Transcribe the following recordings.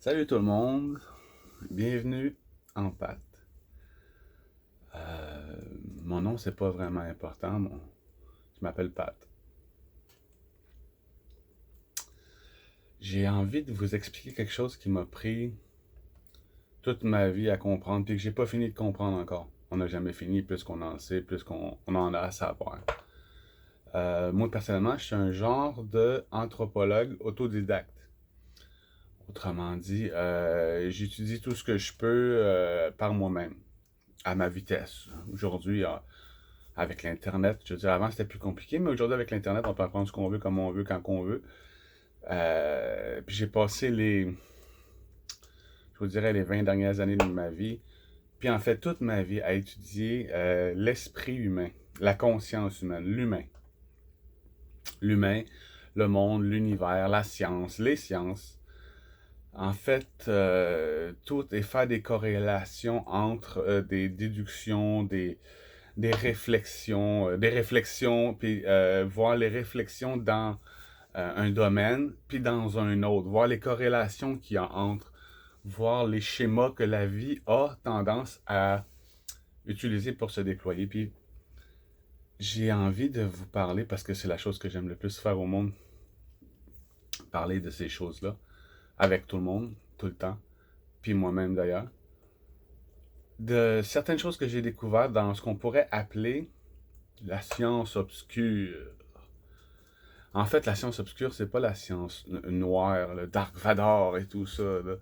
Salut tout le monde, bienvenue en pâte. Mon nom c'est pas vraiment important, je m'appelle Pat. J'ai envie de vous expliquer quelque chose qui m'a pris toute ma vie à comprendre puis que j'ai pas fini de comprendre encore. On n'a jamais fini, plus qu'on en sait, plus qu'on en a à savoir. Moi personnellement, je suis un genre de anthropologue autodidacte. Autrement dit, j'étudie tout ce que je peux par moi-même, à ma vitesse. Aujourd'hui, avec l'Internet. Je veux dire, avant, c'était plus compliqué, mais aujourd'hui, avec l'Internet, on peut apprendre ce qu'on veut, comme on veut, quand on veut. Puis j'ai passé je vous dirais, les 20 dernières années de ma vie, puis en fait, toute ma vie, à étudier l'esprit humain, la conscience humaine, l'humain. L'humain, le monde, l'univers, la science, les sciences. En fait, tout est faire des corrélations entre des déductions, des réflexions, puis voir les réflexions dans un domaine, puis dans un autre, voir les corrélations qu'il y a entre, voir les schémas que la vie a tendance à utiliser pour se déployer. Puis j'ai envie de vous parler, parce que c'est la chose que j'aime le plus faire au monde, parler de ces choses-là, avec tout le monde, tout le temps, puis moi-même d'ailleurs, de certaines choses que j'ai découvertes dans ce qu'on pourrait appeler la science obscure. En fait, la science obscure, c'est pas la science noire, le Dark Vador et tout ça, là.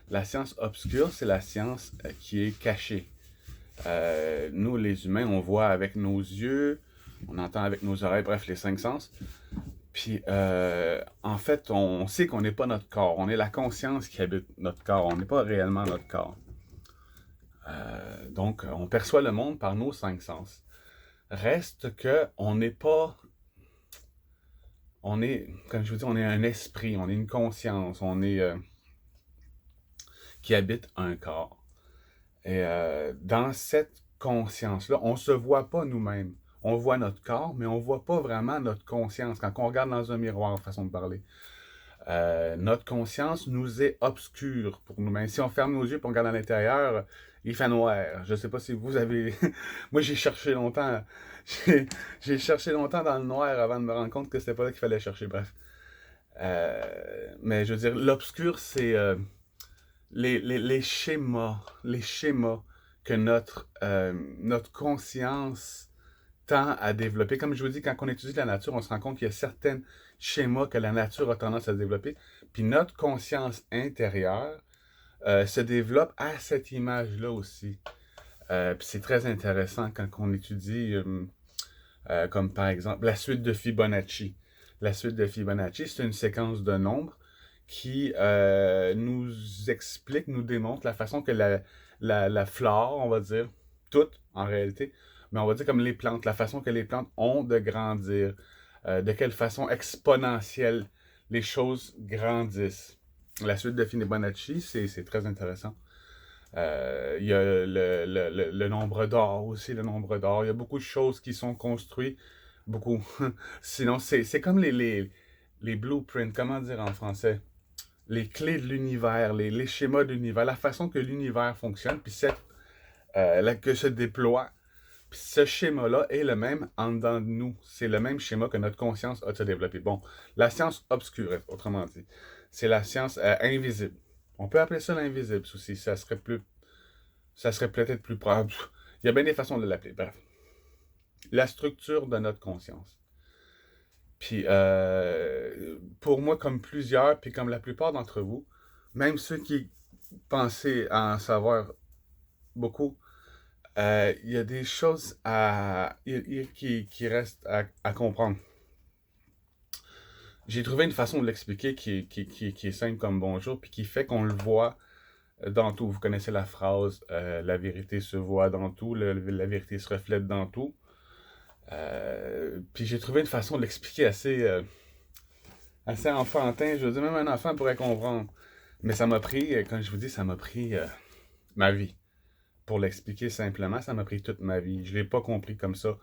La science obscure, c'est la science qui est cachée. Nous, les humains, on voit avec nos yeux, on entend avec nos oreilles, bref, les cinq sens. Puis, en fait, on sait qu'on n'est pas notre corps. On est la conscience qui habite notre corps. On n'est pas réellement notre corps. Donc, on perçoit le monde par nos cinq sens. Reste que on n'est pas on est, comme je vous dis, on est un esprit, on est une conscience, on est qui habite un corps. Et dans cette conscience-là, on ne se voit pas nous-mêmes. On voit notre corps, mais on ne voit pas vraiment notre conscience. Quand on regarde dans un miroir, façon de parler, notre conscience nous est obscure pour nous-mêmes. Si on ferme nos yeux et on regarde à l'intérieur, il fait noir. Je ne sais pas si vous avez... Moi, j'ai cherché longtemps. J'ai cherché longtemps dans le noir avant de me rendre compte que c'était pas là qu'il fallait chercher. Bref. Mais je veux dire, l'obscur, c'est les schémas que notre conscience tend à développer. Comme je vous dis, quand on étudie la nature, on se rend compte qu'il y a certains schémas que la nature a tendance à développer. Puis notre conscience intérieure se développe à cette image-là aussi. Puis c'est très intéressant quand on étudie, comme par exemple la suite de Fibonacci. La suite de Fibonacci, c'est une séquence de nombres qui nous explique, nous démontre la façon que la flore, on va dire, toute en réalité, mais on va dire comme les plantes, la façon que les plantes ont de grandir, de quelle façon exponentielle les choses grandissent. La suite de Fibonacci, c'est très intéressant. Il y a le nombre d'or aussi, le nombre d'or. Il y a beaucoup de choses qui sont construites. Beaucoup. Sinon, c'est comme les blueprints, comment dire en français? Les clés de l'univers, les schémas de l'univers, la façon que l'univers fonctionne, puis que se déploie. Puis ce schéma-là est le même en dedans de nous. C'est le même schéma que notre conscience a développé. Bon, la science obscure, autrement dit, c'est la science invisible. On peut appeler ça l'invisible aussi. Ça serait peut-être plus proche. Il y a bien des façons de l'appeler. Bref, la structure de notre conscience. Puis, pour moi, comme plusieurs, puis comme la plupart d'entre vous, même ceux qui pensaient en savoir beaucoup, il y a des choses qui restent à comprendre. J'ai trouvé une façon de l'expliquer qui est simple comme bonjour, puis qui fait qu'on le voit dans tout. Vous connaissez la phrase la vérité se voit dans tout, la vérité se reflète dans tout. Puis j'ai trouvé une façon de l'expliquer assez enfantin. Je veux dire, même un enfant pourrait comprendre. Mais ça m'a pris, quand je vous dis, ça m'a pris ma vie. Pour l'expliquer simplement, ça m'a pris toute ma vie. Je ne l'ai pas compris comme ça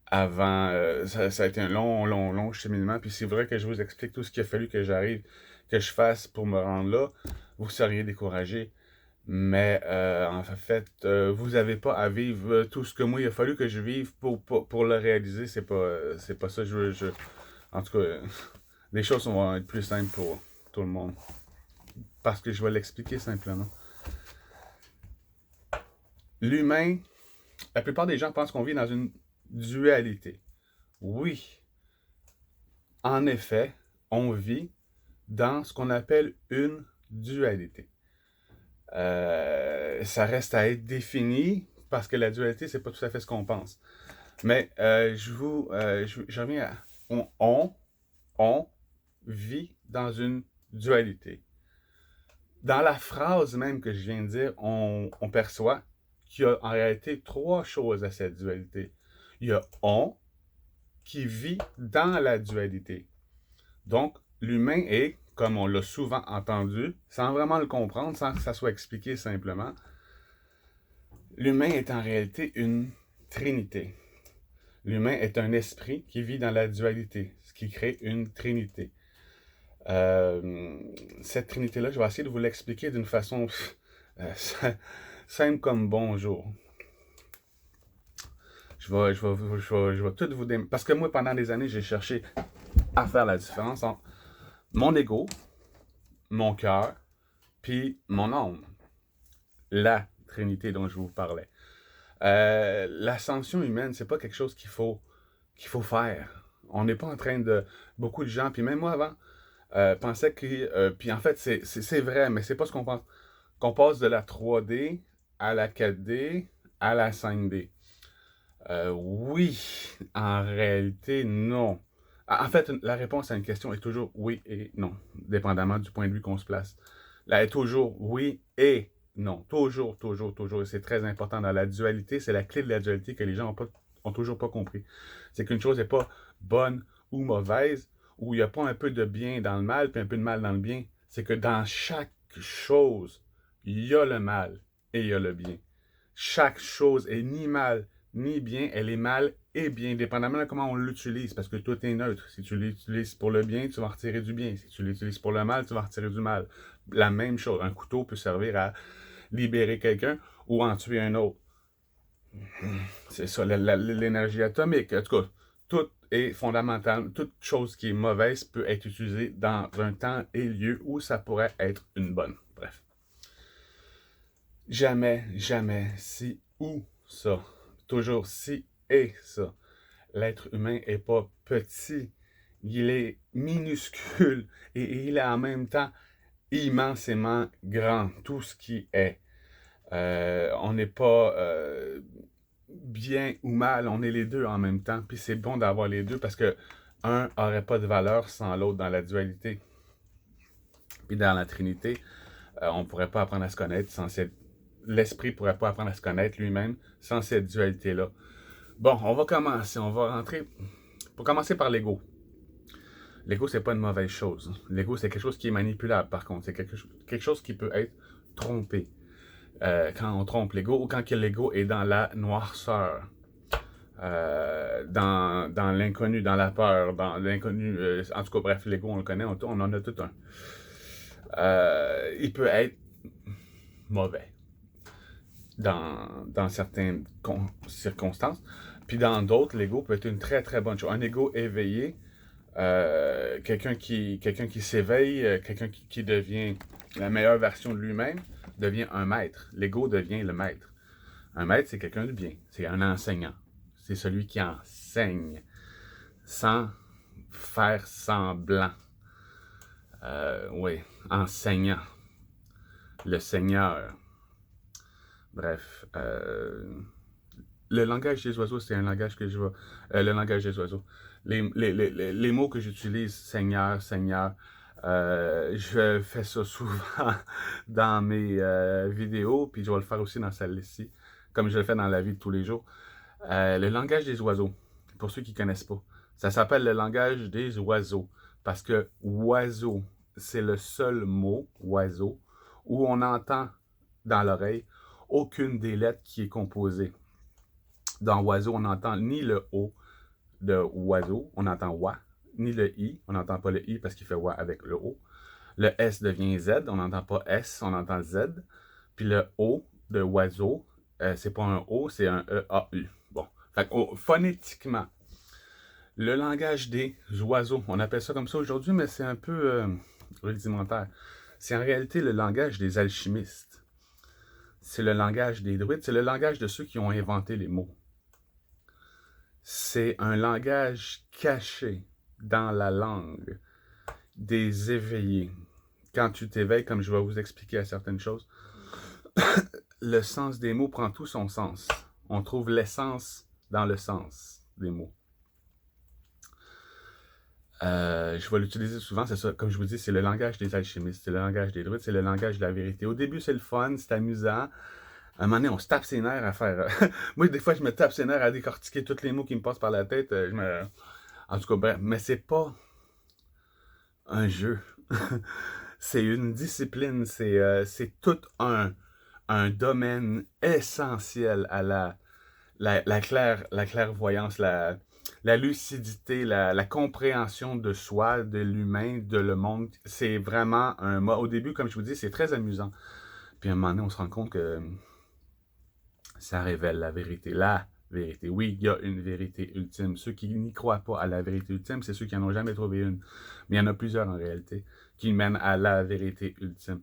avant, ça a été un long cheminement. Puis c'est vrai que je vous explique tout ce qu'il a fallu que je fasse pour me rendre là. Vous seriez découragé. Mais en fait, vous n'avez pas à vivre tout ce que moi, il a fallu que je vive pour le réaliser. C'est pas ça. En tout cas, les choses vont être plus simples pour tout le monde. Parce que je vais l'expliquer simplement. L'humain, la plupart des gens pensent qu'on vit dans une dualité. Oui, en effet, on vit dans ce qu'on appelle une dualité. Ça reste à être défini parce que la dualité, c'est pas tout à fait ce qu'on pense. Mais je reviens à on vit dans une dualité. Dans la phrase même que je viens de dire, on perçoit qu'il y a en réalité trois choses à cette dualité. Il y a on qui vit dans la dualité. Donc, l'humain est, comme on l'a souvent entendu, sans vraiment le comprendre, sans que ça soit expliqué simplement, l'humain est en réalité une trinité. L'humain est un esprit qui vit dans la dualité, ce qui crée une trinité. Cette trinité-là, je vais essayer de vous l'expliquer d'une façon euh, simple comme bonjour. Je vais tout vous parce que moi, pendant des années, j'ai cherché à faire la différence entre mon ego, mon cœur, puis mon âme. La trinité dont je vous parlais. L'ascension humaine, c'est pas quelque chose qu'il faut faire. On n'est pas en train de... Beaucoup de gens, puis même moi avant, pensaient que... puis en fait, c'est vrai, mais c'est pas ce qu'on pense. Qu'on passe de la 3D à la 4D à la 5D. Oui, en réalité, non. En fait, la réponse à une question est toujours oui et non, dépendamment du point de vue qu'on se place. Là, est toujours oui et non. Toujours, toujours, toujours. Et c'est très important dans la dualité. C'est la clé de la dualité que les gens ont toujours pas compris. C'est qu'une chose n'est pas bonne ou mauvaise, ou il n'y a pas un peu de bien dans le mal, puis un peu de mal dans le bien. C'est que dans chaque chose, il y a le mal et il y a le bien. Chaque chose est ni mal ni bien, elle est mal et bien, dépendamment de comment on l'utilise, parce que tout est neutre. Si tu l'utilises pour le bien, tu vas en retirer du bien. Si tu l'utilises pour le mal, tu vas en retirer du mal. La même chose, un couteau peut servir à libérer quelqu'un ou en tuer un autre. C'est ça, l'énergie atomique. En tout cas, tout est fondamental. Toute chose qui est mauvaise peut être utilisée dans un temps et lieu où ça pourrait être une bonne. Bref. Jamais, jamais, si ou ça. Toujours si et ça. L'être humain est pas petit, il est minuscule et il est en même temps immensément grand, tout ce qui est. On n'est pas bien ou mal, on est les deux en même temps. Puis c'est bon d'avoir les deux parce que un n'aurait pas de valeur sans l'autre dans la dualité. Puis dans la Trinité, on ne pourrait pas apprendre à se connaître sans cette... L'esprit ne pourrait pas apprendre à se connaître lui-même sans cette dualité-là. Bon, on va commencer. On va rentrer... Pour commencer par l'ego. L'ego, c'est pas une mauvaise chose. L'ego, c'est quelque chose qui est manipulable, par contre. C'est quelque chose qui peut être trompé. Quand on trompe l'ego ou quand l'ego est dans la noirceur. Dans l'inconnu, dans la peur, dans l'inconnu. En tout cas, bref, l'ego, on le connaît, on en a tout un. Il peut être mauvais dans certaines circonstances. Puis dans d'autres, l'ego peut être une très très bonne chose. Un ego éveillé, quelqu'un qui s'éveille, quelqu'un qui devient la meilleure version de lui-même, devient un maître. L'ego devient le maître. Un maître, c'est quelqu'un de bien. C'est un enseignant. C'est celui qui enseigne sans faire semblant. Oui, enseignant. Le Seigneur. Bref. Le langage des oiseaux, c'est un langage que je vais... le langage des oiseaux. Les mots que j'utilise, Seigneur, Seigneur, je fais ça souvent dans mes vidéos, puis je vais le faire aussi dans celle-ci, comme je le fais dans la vie de tous les jours. Le langage des oiseaux, pour ceux qui ne connaissent pas, ça s'appelle le langage des oiseaux, parce que oiseau, c'est le seul mot, oiseau, où on entend dans l'oreille aucune des lettres qui est composée. Dans oiseau, on n'entend ni le O, de oiseau, on entend wa, ni le i, on n'entend pas le i parce qu'il fait wa avec le o. Le S devient Z, on n'entend pas S, on entend Z. Puis le O de oiseau, c'est pas un O, c'est un E-A-U. Bon. Fait que, phonétiquement, le langage des oiseaux, on appelle ça comme ça aujourd'hui, mais c'est un peu rudimentaire. C'est en réalité le langage des alchimistes. C'est le langage des druides, c'est le langage de ceux qui ont inventé les mots. C'est un langage caché dans la langue des éveillés. Quand tu t'éveilles, comme je vais vous expliquer à certaines choses, le sens des mots prend tout son sens. On trouve l'essence dans le sens des mots. Je vais l'utiliser souvent, c'est ça, comme je vous dis, c'est le langage des alchimistes, c'est le langage des druides, c'est le langage de la vérité. Au début, c'est le fun, c'est amusant. À un moment donné, on se tape ses nerfs à faire. Moi, des fois, je me tape ses nerfs à décortiquer tous les mots qui me passent par la tête. En tout cas, bref, mais c'est pas un jeu. C'est une discipline, c'est tout un domaine essentiel à la clairvoyance, la lucidité, la compréhension de soi, de l'humain, de le monde. C'est vraiment au début, comme je vous dis, c'est très amusant. Puis à un moment donné, on se rend compte que ça révèle la vérité. La vérité. Oui, il y a une vérité ultime. Ceux qui n'y croient pas à la vérité ultime, c'est ceux qui n'en ont jamais trouvé une. Mais il y en a plusieurs en réalité qui mènent à la vérité ultime.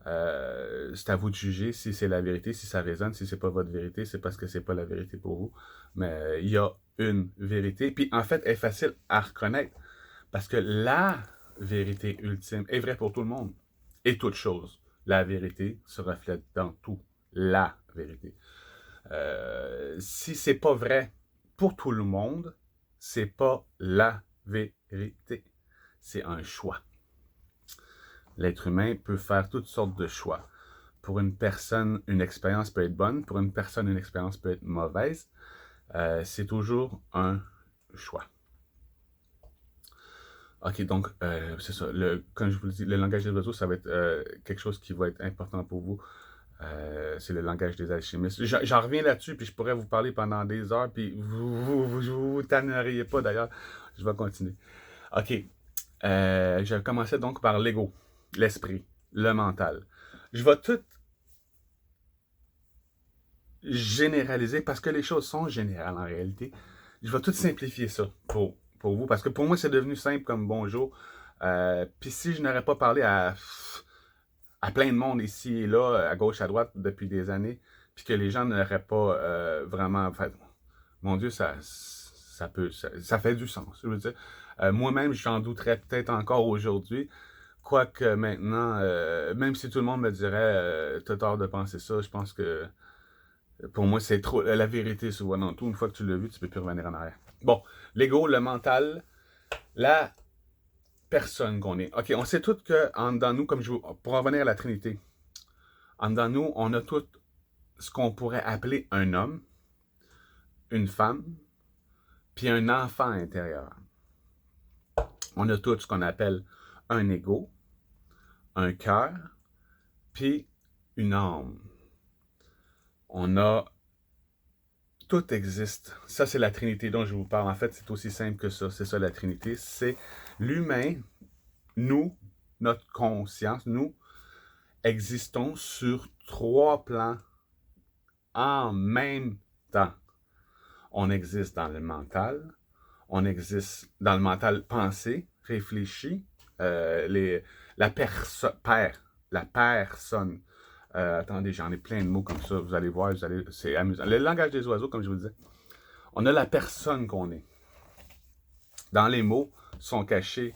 C'est à vous de juger si c'est la vérité, si ça résonne, si c'est pas votre vérité, c'est parce que c'est pas la vérité pour vous. Mais il y a une vérité. Puis en fait, elle est facile à reconnaître parce que la vérité ultime est vraie pour tout le monde et toute chose. La vérité se reflète dans tout. La vérité. Si c'est pas vrai pour tout le monde, c'est pas la vérité. C'est un choix. L'être humain peut faire toutes sortes de choix. Pour une personne, une expérience peut être bonne. Pour une personne, une expérience peut être mauvaise. C'est toujours un choix. Ok, donc c'est ça. Comme je vous le dis, le langage des oiseaux, ça va être quelque chose qui va être important pour vous. C'est le langage des alchimistes. J'en reviens là-dessus, puis je pourrais vous parler pendant des heures, puis vous tanneriez pas d'ailleurs. Je vais continuer. Ok. Je commençais donc par l'ego, l'esprit, le mental. Je vais tout généraliser parce que les choses sont générales en réalité. Je vais tout simplifier ça pour vous parce que pour moi, c'est devenu simple comme bonjour. Puis si je n'aurais pas parlé à plein de monde ici et là, à gauche, à droite, depuis des années, puis que les gens n'auraient pas vraiment fait, mon Dieu, ça fait du sens. Je veux dire, moi-même, j'en douterais peut-être encore aujourd'hui. Quoique maintenant, même si tout le monde me dirait t'as tort de penser ça, je pense que pour moi, c'est trop. La vérité se voit dans tout. Une fois que tu l'as vu, tu peux plus revenir en arrière. Bon, l'ego, le mental, la personne qu'on est. OK, on sait tous que en dedans nous, pour en revenir à la Trinité, en dedans nous, on a tout ce qu'on pourrait appeler un homme, une femme, puis un enfant intérieur. On a tout ce qu'on appelle un ego, un cœur, puis une âme. On a tout existe. Ça, c'est la Trinité dont je vous parle. En fait, c'est aussi simple que ça. C'est ça la Trinité. C'est l'humain, nous, notre conscience, nous existons sur 3 plans en même temps. On existe dans le mental, on existe dans le mental pensé, réfléchi, la personne. Attendez, j'en ai plein de mots comme ça, vous allez voir, c'est amusant. Le langage des oiseaux, comme je vous disais, on a la personne qu'on est. Dans les mots sont cachés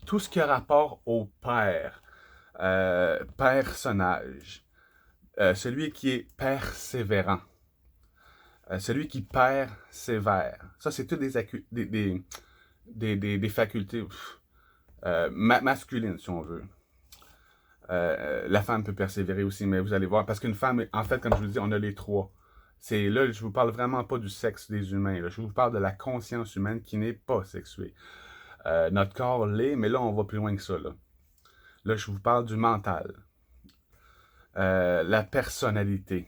tout ce qui a rapport au père, personnage, celui qui est persévérant, celui qui persévère. Ça, c'est toutes des facultés masculines, si on veut. La femme peut persévérer aussi, mais vous allez voir, parce qu'une femme, en fait, comme je vous dis, on a les 3. Là, je vous parle vraiment pas du sexe des humains. Là. Je vous parle de la conscience humaine qui n'est pas sexuée. Notre corps l'est, mais là, on va plus loin que ça. Là, je vous parle du mental. La personnalité.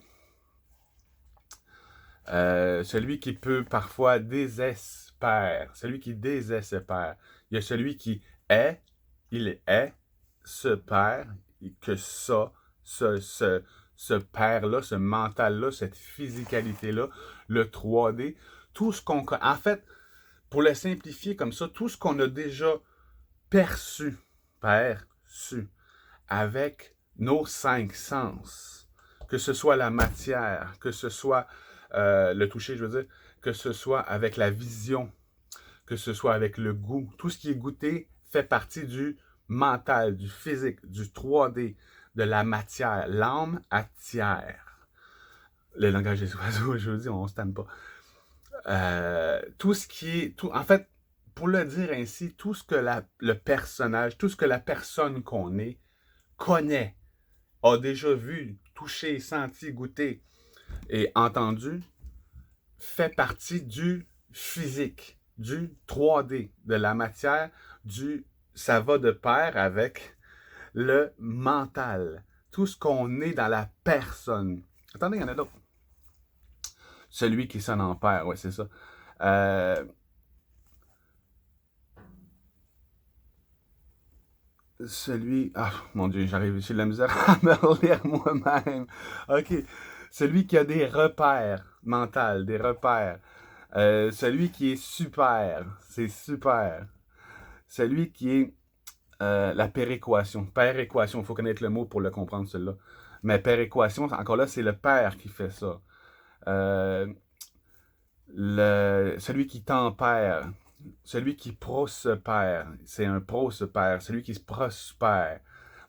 Celui qui peut parfois désespérer père, celui qui désest ce père. Il y a celui qui est, il est ce père, que ce père-là, ce mental-là, cette physicalité-là, le 3D, tout ce qu'on... En fait, pour le simplifier comme ça, tout ce qu'on a déjà perçu, perçu, avec nos 5 sens, que ce soit la matière, que ce soit le toucher, je veux dire, que ce soit avec la vision, que ce soit avec le goût, tout ce qui est goûté fait partie du mental, du physique, du 3D, de la matière. L'âme attire. Le langage des oiseaux, je veux dire, on ne se tente pas. Tout ce qui est... Tout, en fait, pour le dire ainsi, tout ce que le personnage, tout ce que la personne qu'on est connaît, a déjà vu, touché, senti, goûté et entendu, fait partie du physique, du 3D, de la matière, ça va de pair avec le mental. Tout ce qu'on est dans la personne. Attendez, il y en a d'autres. Celui qui sonne en paire, ouais, c'est ça. Ah, mon Dieu, j'ai de la misère à me relire moi-même. OK. Celui qui a des repères mentaux, des repères. Celui qui est super, c'est super. Celui qui est la péréquation. Péréquation, il faut connaître le mot pour le comprendre, celui-là. Mais péréquation, encore là, c'est le père qui fait ça. Celui qui tempère, celui qui prospère, c'est un prospère, celui qui se prospère.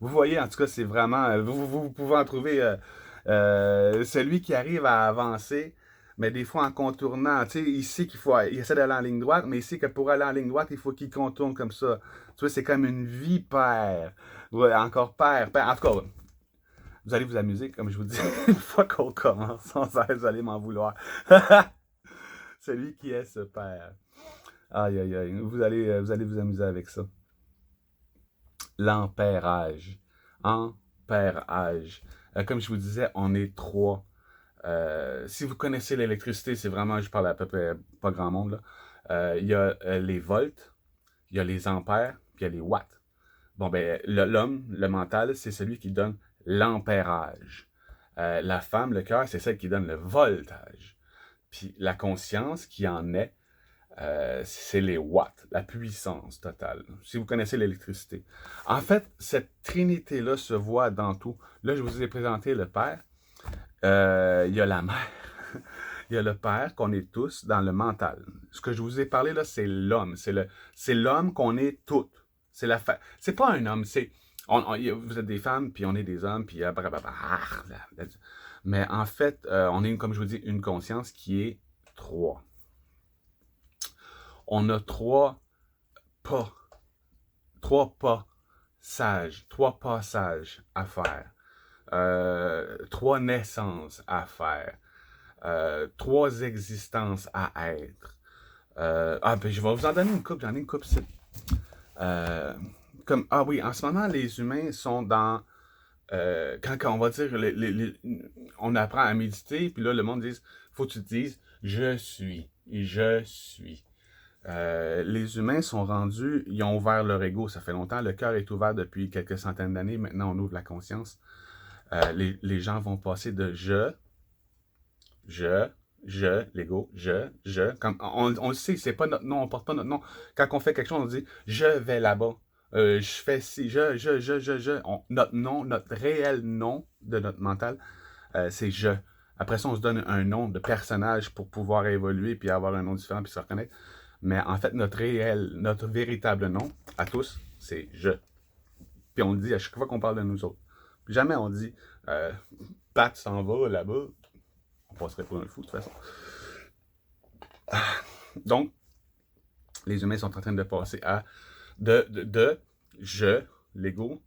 Vous voyez, en tout cas, c'est vraiment, vous pouvez en trouver celui qui arrive à avancer, mais des fois en contournant, tu sais, il sait il essaie d'aller en ligne droite, mais il sait que pour aller en ligne droite, il faut qu'il contourne comme ça. Tu vois, c'est comme une vipère. Ouais, encore père. En tout cas, vous allez vous amuser, comme je vous dis, une fois qu'on commence, vous allez m'en vouloir. Celui qui est ce père. Aïe, aïe, aïe. Vous allez vous amuser avec ça. L'ampérage. Ampérage. Comme je vous disais, on est 3. Si vous connaissez l'électricité, c'est vraiment, je parle à peu près pas grand monde, là. Il y a les volts, il y a les ampères, puis il y a les watts. Bon, ben, l'homme, le mental, c'est celui qui donne l'ampérage. La femme, le cœur, c'est celle qui donne le voltage. Puis la conscience qui en est, c'est les watts, la puissance totale, si vous connaissez l'électricité. En fait, cette trinité-là se voit dans tout. Là, je vous ai présenté le Père, il y a la Mère, il y a le Père qu'on est tous dans le mental. Ce que je vous ai parlé là, c'est l'homme, c'est l'homme qu'on est toutes. C'est pas un homme, vous êtes des femmes, puis on est des hommes, puis mais en fait, on est, comme je vous dis, une conscience qui est 3. On a 3 pas, 3 passages à faire, 3 naissances à faire, 3 existences à être. Ben, je vais vous en donner une couple, j'en ai une couple ici. Ah oui, en ce moment, les humains sont dans... quand on va dire, on apprend à méditer, puis là, le monde dit, faut que tu te dises, je suis, je suis. Les humains sont rendus, ils ont ouvert leur ego, ça fait longtemps, le cœur est ouvert depuis quelques centaines d'années, maintenant on ouvre la conscience. Les gens vont passer de je, l'ego, comme on le sait, c'est pas notre nom, on porte pas notre nom. Quand on fait quelque chose, on dit je vais là-bas, je fais ci, notre nom, notre réel nom de notre mental, c'est je. Après ça, on se donne un nom de personnage pour pouvoir évoluer puis avoir un nom différent puis se reconnaître. Mais en fait, notre véritable nom, à tous, c'est je. Puis on le dit à chaque fois qu'on parle de nous autres. Puis jamais on dit Pat s'en va là-bas. On passerait pour un fou de toute façon. Donc, les humains sont en train de passer à de je, l'ego,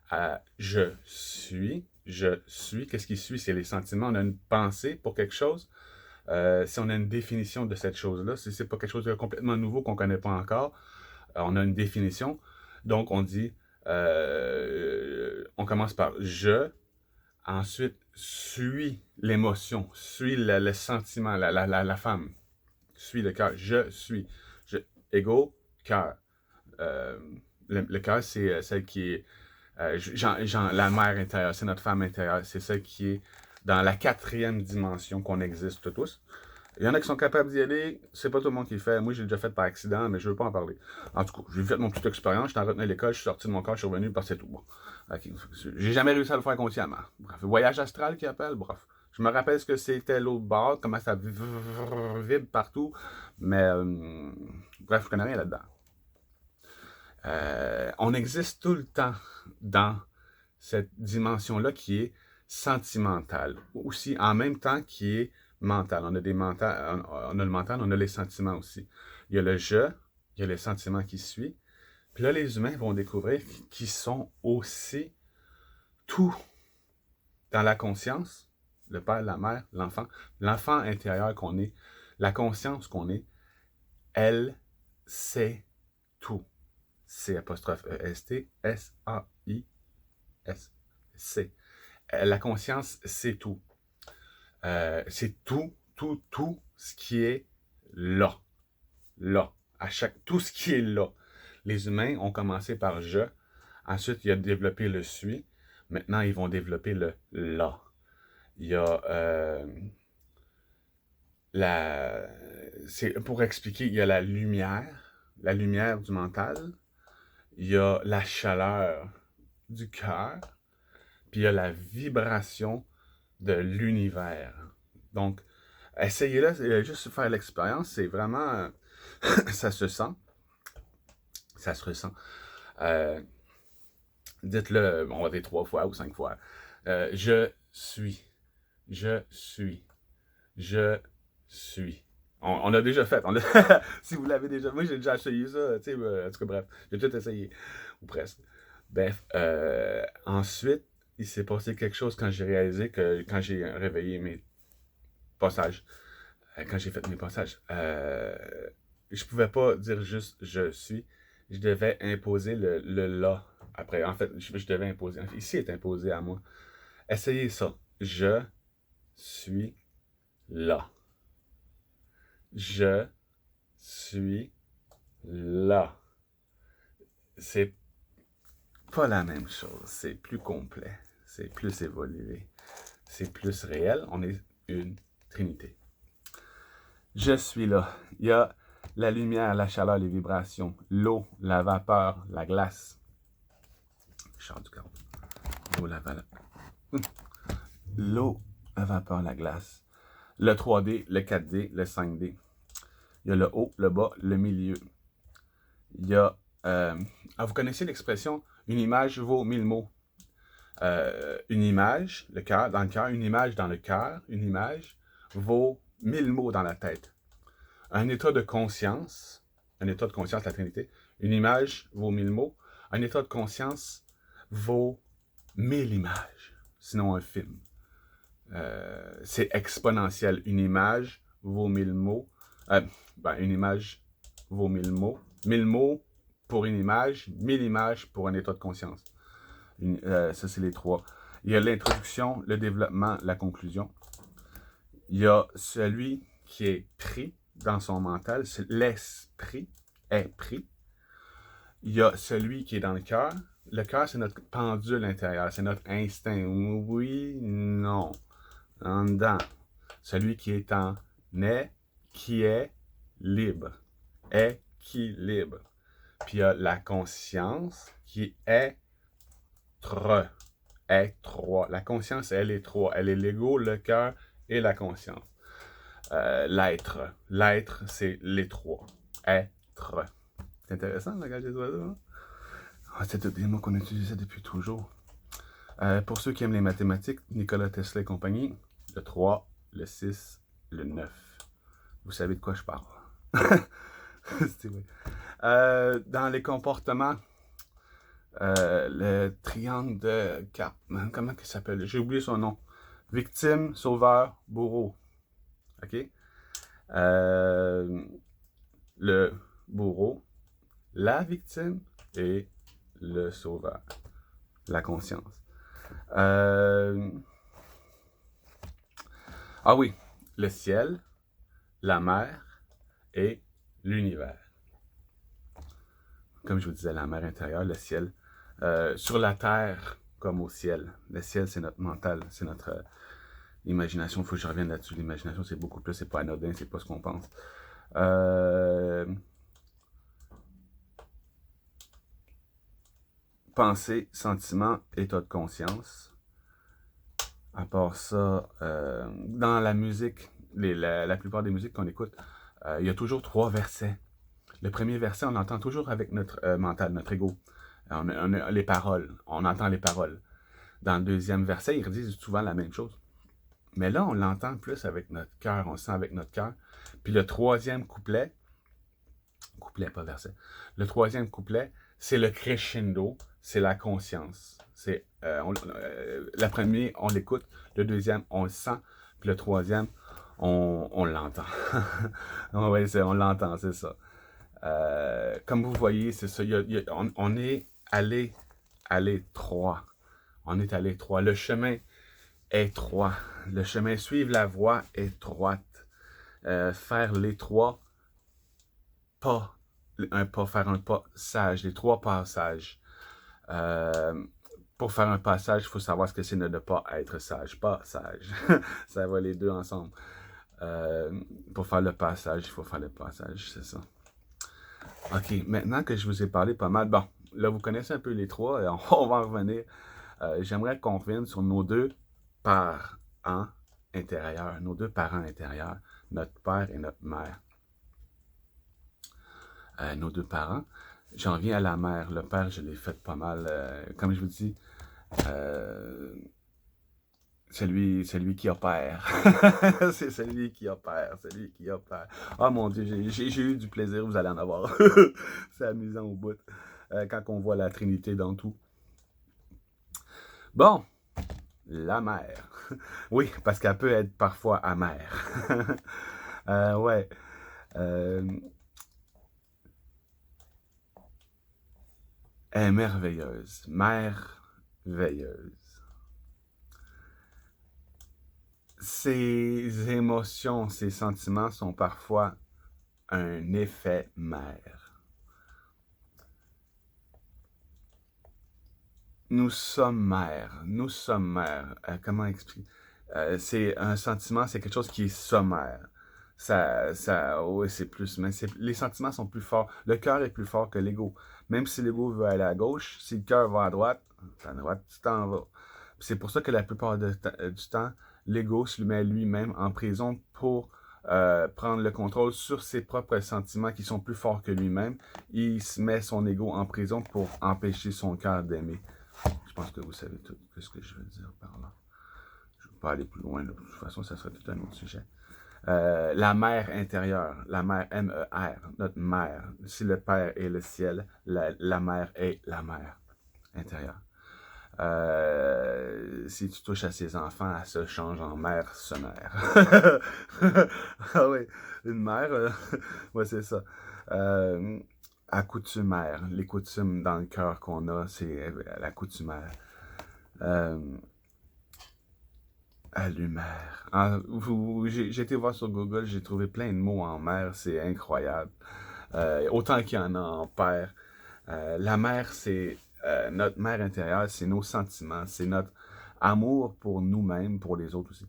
à je suis. Qu'est-ce qui suit? C'est les sentiments. On a une pensée pour quelque chose. Si on a une définition de cette chose-là, si c'est pas quelque chose de complètement nouveau qu'on connaît pas encore, on a une définition. Donc, on dit, on commence par je, ensuite suis l'émotion, suis le sentiment, la femme, suis le cœur, je suis. égaux cœur. Euh, le cœur, c'est celle qui est la mère intérieure, c'est notre femme intérieure, c'est celle qui est dans la 4e dimension qu'on existe tous. Il y en a qui sont capables d'y aller, c'est pas tout le monde qui le fait. Moi, j'ai déjà fait par accident, mais je veux pas en parler. En tout cas, j'ai fait mon petite expérience, j'étais en retenue à l'école, je suis sorti de mon corps, je suis revenu, parce que c'est tout. Bon. Okay. J'ai jamais réussi à le faire consciemment. Bref, voyage astral qui appelle, bref. Je me rappelle ce que c'était l'autre bord, comment ça vibre partout, mais bref, je connais rien là-dedans. On existe tout le temps dans cette dimension-là qui est sentimentale, aussi en même temps qui est mentale. On a le mental, on a les sentiments aussi. Il y a le je, il y a les sentiments qui suivent. Puis là, les humains vont découvrir qu'ils sont aussi tout dans la conscience, le père, la mère, l'enfant intérieur qu'on est, la conscience qu'on est, elle sait tout. C apostrophe E-S-T, S-A-I-S. C'est. La conscience, c'est tout. C'est tout ce qui est là. Là. Tout ce qui est là. Les humains ont commencé par je. Ensuite, il y a développé le suis. Maintenant, ils vont développer le là. Il y a pour expliquer, il y a la lumière du mental. Il y a la chaleur du cœur, puis il y a la vibration de l'univers. Donc, essayez-le, juste faire l'expérience, c'est vraiment, ça se sent, ça se ressent. Dites-le, on va dire 3 fois ou 5 fois. Je suis, je suis, je suis. On a déjà fait. Si vous l'avez déjà, moi j'ai déjà essayé ça, tu sais, en tout cas bref, j'ai tout essayé, ou presque. Bref, ensuite, il s'est passé quelque chose quand j'ai réalisé que, quand j'ai réveillé mes passages, quand j'ai fait mes passages, je pouvais pas dire juste je suis, je devais imposer le là après. En fait, je devais imposer. Ici est imposé à moi. Essayez ça. Je suis là. Je suis là. C'est pas la même chose. C'est plus complet. C'est plus évolué. C'est plus réel. On est une trinité. Je suis là. Il y a la lumière, la chaleur, les vibrations, l'eau, la vapeur, la glace. Je sors du corps. L'eau, la vapeur, la glace. Le 3D, le 4D, le 5D. Il y a le haut, le bas, le milieu. Il y a... vous connaissez l'expression « une image vaut 1000 mots ». Une image, le cœur, dans le cœur, une image dans le cœur, une image vaut 1000 mots dans la tête. Un état de conscience, la Trinité, une image vaut 1000 mots. Un état de conscience vaut 1000 images, sinon un film. C'est exponentiel. Une image vaut 1000 mots. Une image vaut 1000 mots. 1000 mots pour une image, 1000 images pour un état de conscience. Ça, c'est les 3. Il y a l'introduction, le développement, la conclusion. Il y a celui qui est pris dans son mental. L'esprit est pris. Il y a celui qui est dans le cœur. Le cœur, c'est notre pendule intérieur. C'est notre instinct. Oui, non. En dedans. Celui qui est en qui est libre. Équilibre. Puis il y a la conscience qui est être. La conscience, elle est 3. Elle est l'ego, le cœur et la conscience. L'être. L'être, c'est les 3. Être. C'est intéressant, le langage des oiseaux. Hein? C'est tous des mots qu'on utilisait depuis toujours. Pour ceux qui aiment les mathématiques, Nikola Tesla et compagnie, le 3, le 6, le 9. Vous savez de quoi je parle. C'est vrai. Dans les comportements, le triangle de Karpman, comment il s'appelle? J'ai oublié son nom. Victime, sauveur, bourreau. OK? Le bourreau, la victime et le sauveur. La conscience. Ah oui, le ciel, la mer et l'univers. comme je vous disais, la mer intérieure, le ciel. Sur la terre comme au ciel. Le ciel, c'est notre mental, c'est notre imagination. Il faut que je revienne là-dessus. L'imagination, c'est beaucoup plus, c'est pas anodin, c'est pas ce qu'on pense. Pensée, sentiment, état de conscience. À part ça, dans la musique, la plupart des musiques qu'on écoute, il y a toujours 3 versets. Le premier verset, on l'entend toujours avec notre mental, notre ego. On a les paroles, on entend les paroles. Dans le deuxième verset, ils redisent souvent la même chose. Mais là, on l'entend plus avec notre cœur, on le sent avec notre cœur. Puis le troisième couplet, pas verset, le troisième couplet, c'est le crescendo, c'est la conscience. C'est, la première, on l'écoute, le deuxième, on le sent, puis le troisième, on l'entend. Oui, on l'entend, c'est ça. Comme vous voyez, c'est ça. On est à l'étroit. On est à l'étroit. Le chemin est étroit. Le chemin, suivre la voie étroite. Faire les 3 pas. Faire un pas sage. Les 3 passages. Pour faire un passage, il faut savoir ce que c'est de ne pas être sage. Pas sage. Ça va les deux ensemble. Pour faire le passage, il faut faire le passage, c'est ça. OK, maintenant que je vous ai parlé pas mal, bon, là, vous connaissez un peu les 3, et on va en revenir. J'aimerais qu'on revienne sur nos 2 parents intérieurs, nos 2 parents intérieurs, notre père et notre mère. Nos 2 parents. J'en viens à la mère. Le père, je l'ai fait pas mal. Comme je vous dis, celui qui opère. C'est celui qui opère, celui qui opère. Ah mon Dieu, j'ai eu du plaisir, vous allez en avoir. C'est amusant au bout. Quand on voit la Trinité dans tout. Bon, la mère. Oui, parce qu'elle peut être parfois amère. Ouais. Elle est merveilleuse. Merveilleuse. Ses émotions, ses sentiments sont parfois un effet mère. Nous sommes mères. Nous sommes mères. Comment expliquer? C'est un sentiment, c'est quelque chose qui est sommaire. Oui, c'est plus, mais les sentiments sont plus forts. Le cœur est plus fort que l'ego. Même si l'ego veut aller à gauche, si le cœur va à droite, tu t'en vas. C'est pour ça que la plupart du temps, l'ego se met lui-même en prison pour prendre le contrôle sur ses propres sentiments qui sont plus forts que lui-même. Il se met son ego en prison pour empêcher son cœur d'aimer. Je pense que vous savez tout ce que je veux dire par là. Je ne vais pas aller plus loin. Là. De toute façon, ça serait tout un autre sujet. La mère intérieure, la mère M-E-R, notre mère. Si le Père est le ciel, la mère est la mère intérieure. Si tu touches à ses enfants, elle se change en mère sommaire. Ah oui, une mère, ouais, c'est ça. Accoutumère, les coutumes dans le cœur qu'on a, c'est la coutumère. Allumère. J'ai été voir sur Google, j'ai trouvé plein de mots en mer, c'est incroyable. Autant qu'il y en a en père. La mère, c'est notre mère intérieure, c'est nos sentiments, c'est notre amour pour nous-mêmes, pour les autres aussi.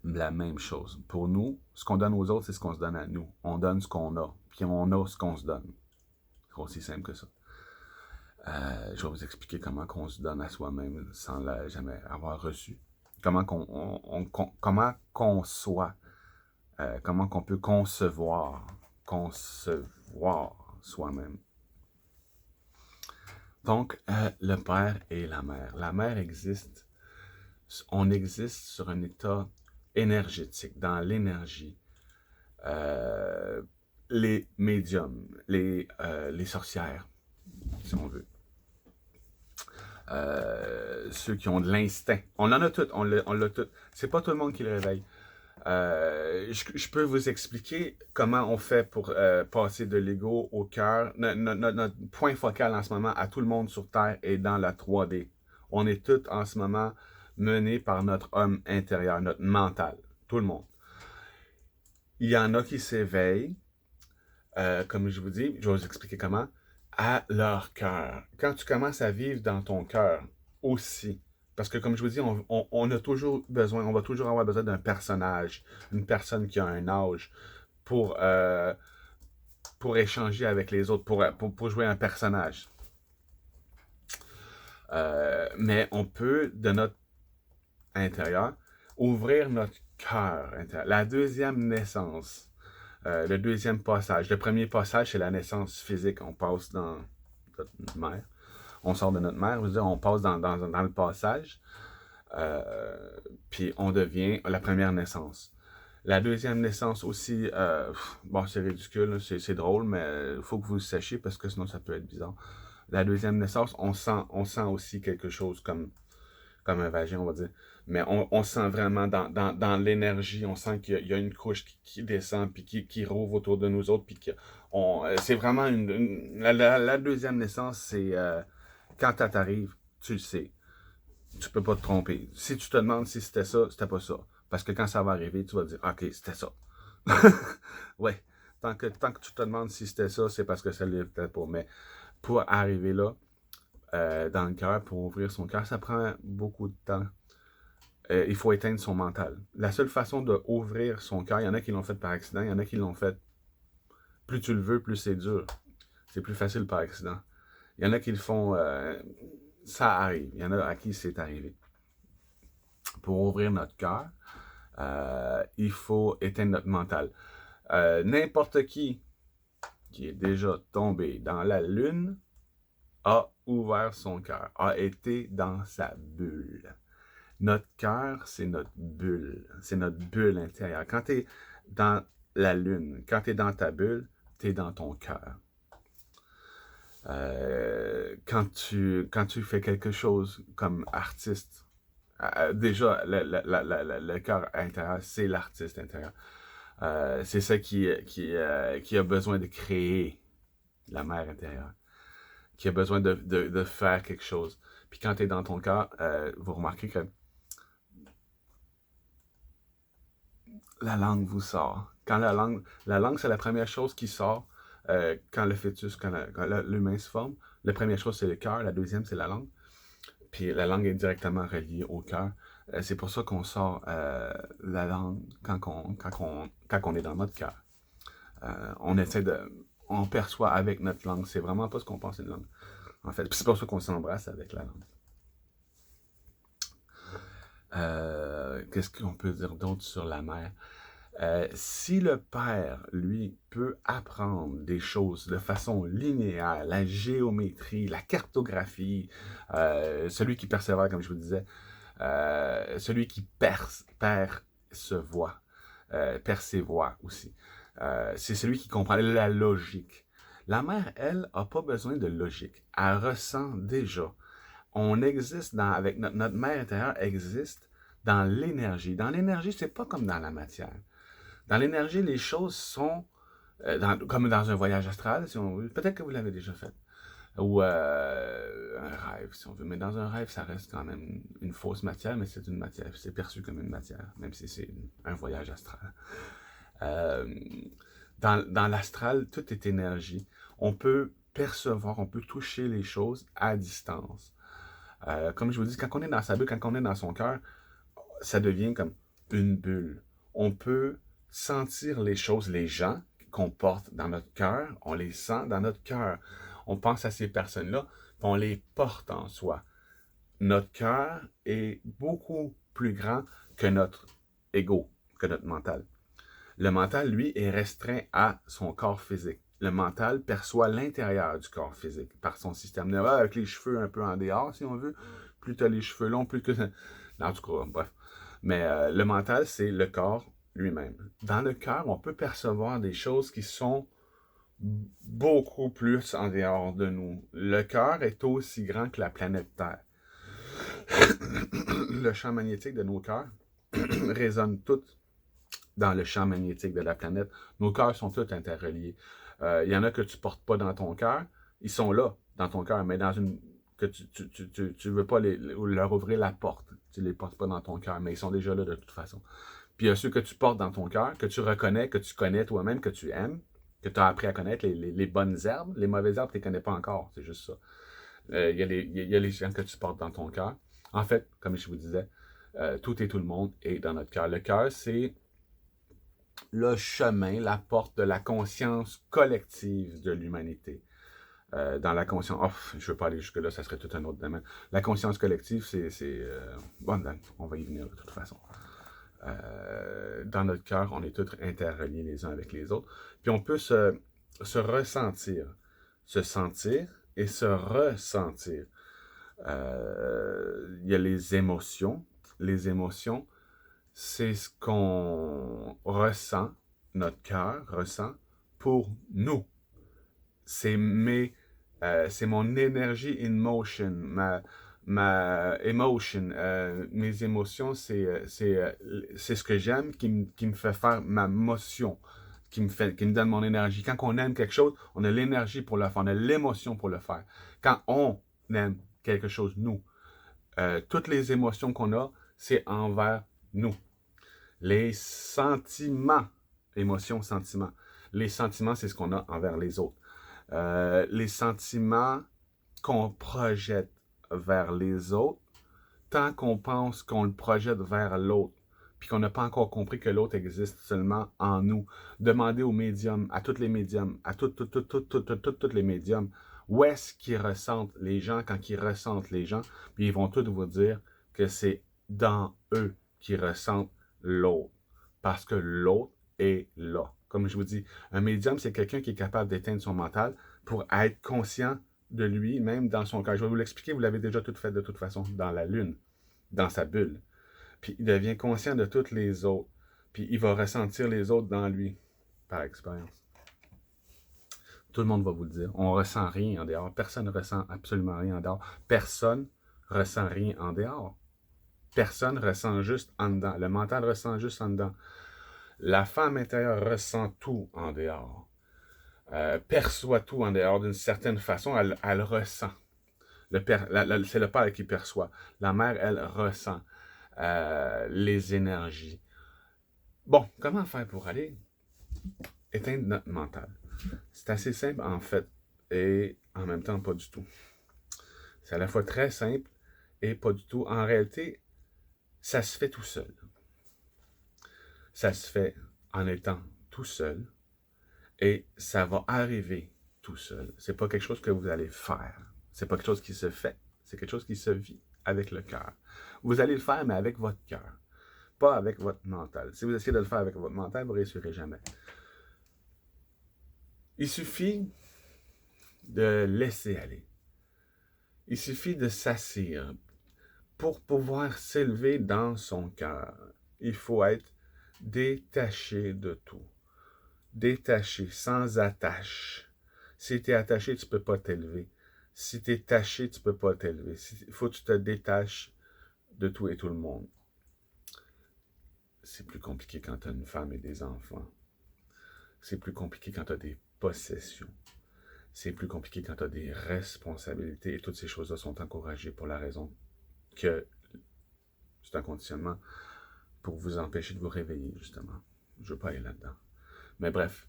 La même chose. Pour nous, ce qu'on donne aux autres, c'est ce qu'on se donne à nous. On donne ce qu'on a, puis on a ce qu'on se donne. C'est aussi simple que ça. Je vais vous expliquer comment on se donne à soi-même sans jamais avoir reçu. Comment qu'on soit, comment qu'on peut concevoir soi-même. Donc, le père et la mère. La mère existe, on existe sur un état énergétique, dans l'énergie. Les médiums, les sorcières, si on veut. Ceux qui ont de l'instinct. On en a tout, on l'a tout. C'est pas tout le monde qui le réveille. Je peux vous expliquer comment on fait pour passer de l'ego au cœur. Notre point focal en ce moment à tout le monde sur Terre est dans la 3D. On est tous en ce moment menés par notre homme intérieur, notre mental. Tout le monde. Il y en a qui s'éveillent. Comme je vous dis, je vais vous expliquer comment. à leur cœur. Quand tu commences à vivre dans ton cœur aussi, parce que comme je vous dis, on a toujours besoin, on va toujours avoir besoin d'un personnage, une personne qui a un âge pour, euh, pour échanger avec les autres, pour jouer un personnage. Mais on peut, de notre intérieur, ouvrir notre cœur intérieur. La deuxième naissance, le deuxième passage. Le premier passage, c'est la naissance physique. On passe dans notre mère. On sort de notre mère. Je veux dire, on passe dans le passage. Puis on devient la première naissance. La deuxième naissance aussi, bon, c'est ridicule, c'est drôle, mais il faut que vous le sachiez parce que sinon ça peut être bizarre. La deuxième naissance, on sent aussi quelque chose comme un vagin, on va dire. Mais on sent vraiment dans l'énergie, on sent qu'il y a une couche qui descend, puis qui rouvre autour de nous autres, puis c'est vraiment la deuxième naissance, c'est quand ça t'arrive, tu le sais. Tu peux pas te tromper. Si tu te demandes si c'était ça, c'était pas ça. Parce que quand ça va arriver, tu vas dire, OK, c'était ça. Ouais. Tant que tu te demandes si c'était ça, c'est parce que ça l'est peut-être pas. Mais pour arriver là, dans le cœur, pour ouvrir son cœur, ça prend beaucoup de temps. Il faut éteindre son mental. La seule façon d'ouvrir son cœur, il y en a qui l'ont fait par accident, il y en a qui l'ont fait, plus tu le veux, plus c'est dur. C'est plus facile par accident. Il y en a qui le font, ça arrive. Il y en a à qui c'est arrivé. Pour ouvrir notre cœur, il faut éteindre notre mental. N'importe qui est déjà tombé dans la lune a ouvert son cœur, a été dans sa bulle. Notre cœur, c'est notre bulle intérieure. Quand tu es dans la lune, quand tu es dans ta bulle, tu es dans ton cœur. Quand tu fais quelque chose comme artiste, déjà, le cœur intérieur, c'est l'artiste intérieur. C'est ça qui a besoin de créer la mère intérieure, qui a besoin de faire quelque chose. Puis quand tu es dans ton cœur, vous remarquez que la langue vous sort. Quand la langue, c'est la première chose qui sort quand le fœtus, quand l'humain se forme. La première chose, c'est le cœur. La deuxième, c'est la langue. Puis la langue est directement reliée au cœur. C'est pour ça qu'on sort la langue quand on est dans notre cœur. On essaie de... On perçoit avec notre langue. C'est vraiment pas ce qu'on pense une langue. En fait, c'est pour ça qu'on s'embrasse avec la langue. Qu'est-ce qu'on peut dire d'autre sur la mère? Si le père, lui, peut apprendre des choses de façon linéaire, la géométrie, la cartographie, celui qui persévère, comme je vous disais, celui qui percevoit, percevoir aussi, c'est celui qui comprend la logique. La mère, elle, n'a pas besoin de logique. Elle ressent déjà. On existe avec notre mère intérieure existe dans l'énergie. Dans l'énergie, c'est pas comme dans la matière. Dans l'énergie, les choses sont comme dans un voyage astral, si on veut. Peut-être que vous l'avez déjà fait. Ou un rêve, si on veut. Mais dans un rêve, ça reste quand même une fausse matière, mais c'est une matière. C'est perçu comme une matière, même si c'est un voyage astral. Euh, dans l'astral, tout est énergie. On peut percevoir, on peut toucher les choses à distance. Comme je vous dis, quand on est dans sa bulle, quand on est dans son cœur, ça devient comme une bulle. On peut sentir les choses, les gens qu'on porte dans notre cœur, on les sent dans notre cœur. On pense à ces personnes-là, on les porte en soi. Notre cœur est beaucoup plus grand que notre ego, que notre mental. Le mental, lui, est restreint à son corps physique. Le mental perçoit l'intérieur du corps physique par son système nerveux, avec les cheveux un peu en dehors, si on veut. Plus tu as les cheveux longs, plus que... En tout cas, bref. Mais le mental, c'est le corps lui-même. Dans le cœur, on peut percevoir des choses qui sont beaucoup plus en dehors de nous. Le cœur est aussi grand que la planète Terre. Le champ magnétique de nos cœurs résonne tout dans le champ magnétique de la planète. Nos cœurs sont tous interreliés. Il y en a que tu ne portes pas dans ton cœur. Ils sont là, dans ton cœur, mais dans une que tu veux pas leur ouvrir la porte. Tu les portes pas dans ton cœur, mais ils sont déjà là de toute façon. Puis il y a ceux que tu portes dans ton cœur, que tu reconnais, que tu connais toi-même, que tu aimes. que tu as appris à connaître, les bonnes herbes. Les mauvaises herbes, tu ne les connais pas encore, c'est juste ça. Il y a les gens que tu portes dans ton cœur. En fait, comme je vous disais, tout et tout le monde est dans notre cœur. Le cœur, c'est le chemin, la porte de la conscience collective de l'humanité. Dans la conscience... Oh, je ne veux pas aller jusque-là, ça serait tout un autre domaine. La conscience collective, bon, on va y venir de toute façon. Dans notre cœur, on est tous interreliés les uns avec les autres. Puis on peut se ressentir, se sentir et se ressentir. Il y a les émotions. Les émotions, c'est ce qu'on ressent, notre cœur ressent pour nous. C'est mon énergie in motion, ma emotion, mes émotions, c'est ce que j'aime qui me fait faire ma motion, qui me donne mon énergie. Quand on aime quelque chose, on a l'énergie pour le faire, on a l'émotion pour le faire. Quand on aime quelque chose, nous, toutes les émotions qu'on a, c'est envers nous. Les sentiments, émotions, sentiments. Les sentiments, c'est ce qu'on a envers les autres. Les sentiments qu'on projette vers les autres, tant qu'on pense qu'on le projette vers l'autre, puis qu'on n'a pas encore compris que l'autre existe seulement en nous. Demandez aux médiums, à tous les médiums, à tous les médiums, où est-ce qu'ils ressentent les gens quand ils ressentent les gens, puis ils vont tous vous dire que c'est dans eux qu'ils ressentent l'autre, parce que l'autre est là. Comme je vous dis, un médium, c'est quelqu'un qui est capable d'éteindre son mental pour être conscient de lui, même dans son cœur. Je vais vous l'expliquer, vous l'avez déjà tout fait de toute façon, dans la lune, dans sa bulle. Puis il devient conscient de toutes les autres. Puis il va ressentir les autres dans lui, par expérience. Tout le monde va vous le dire. On ne ressent rien en dehors. Personne ne ressent absolument rien en dehors. Personne ne ressent rien en dehors. Personne ressent juste en dedans. Le mental ressent juste en dedans. La femme intérieure ressent tout en dehors. Perçoit tout en dehors d'une certaine façon. Elle ressent. C'est le père qui perçoit. La mère, elle ressent les énergies. Bon, comment faire pour aller éteindre notre mental? C'est assez simple en fait, et en même temps pas du tout. C'est à la fois très simple et pas du tout. En réalité, ça se fait tout seul. Ça se fait en étant tout seul et ça va arriver tout seul. C'est pas quelque chose que vous allez faire. C'est pas quelque chose qui se fait. C'est quelque chose qui se vit avec le cœur. Vous allez le faire, mais avec votre cœur, pas avec votre mental. Si vous essayez de le faire avec votre mental, vous ne réussirez jamais. Il suffit de laisser aller. Il suffit de s'assire. Pour pouvoir s'élever dans son cœur, il faut être détaché de tout. Détaché, sans attache. Si tu es attaché, tu ne peux pas t'élever. Si tu es taché, tu ne peux pas t'élever. Il faut que tu te détaches de tout et tout le monde. C'est plus compliqué quand tu as une femme et des enfants. C'est plus compliqué quand tu as des possessions. C'est plus compliqué quand tu as des responsabilités. Et toutes ces choses-là sont encouragées pour la raison que c'est un conditionnement pour vous empêcher de vous réveiller, justement. Je ne veux pas aller là-dedans. Mais bref,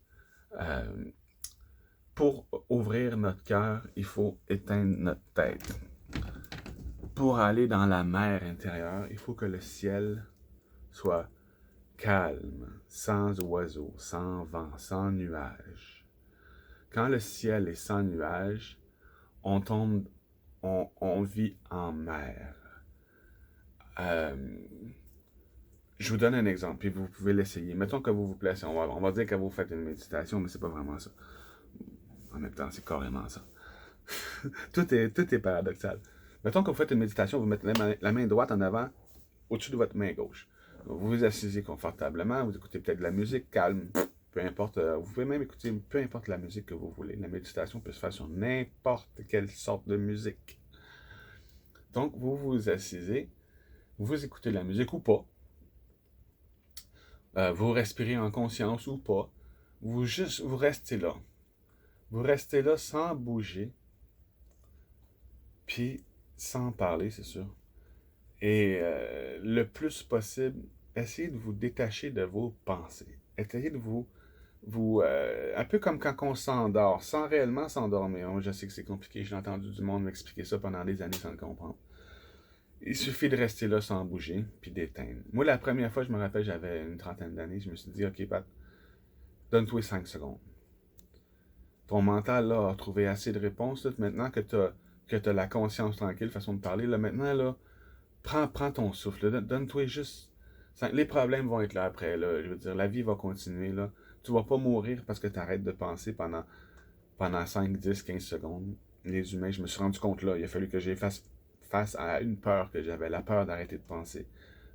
pour ouvrir notre cœur, il faut éteindre notre tête. Pour aller dans la mer intérieure, il faut que le ciel soit calme, sans oiseaux, sans vent, sans nuages. Quand le ciel est sans nuages, on tombe, on vit en mer. Je vous donne un exemple, puis vous pouvez l'essayer. Mettons que vous vous placez, on va dire que vous faites une méditation, mais c'est pas vraiment ça. En même temps, c'est carrément ça. tout est paradoxal. Mettons que vous faites une méditation, vous mettez la main droite en avant, au-dessus de votre main gauche. Vous vous asseyez confortablement, vous écoutez peut-être de la musique calme, peu importe, vous pouvez même écouter peu importe la musique que vous voulez. La méditation peut se faire sur n'importe quelle sorte de musique. Donc, vous vous asseyez, vous écoutez la musique ou pas, vous respirez en conscience ou pas, vous restez là. Vous restez là sans bouger, puis sans parler, c'est sûr. Et le plus possible, essayez de vous détacher de vos pensées. Essayez de vous un peu comme quand on s'endort, sans réellement s'endormir. Moi, je sais que c'est compliqué, j'ai entendu du monde m'expliquer ça pendant des années sans le comprendre. Il suffit de rester là sans bouger, puis d'éteindre. Moi, la première fois, je me rappelle, j'avais une trentaine d'années, je me suis dit, OK, Pat, donne-toi 5 secondes. Ton mental, là, a trouvé assez de réponses, là, maintenant que t'as la conscience tranquille, façon de parler, là, maintenant, là, prends ton souffle, là, donne-toi juste... Les problèmes vont être là après, là, je veux dire, la vie va continuer, là. Tu vas pas mourir parce que tu arrêtes de penser pendant 5, 10, 15 secondes. Les humains, je me suis rendu compte là, il a fallu que j'ai face à une peur que j'avais, la peur d'arrêter de penser.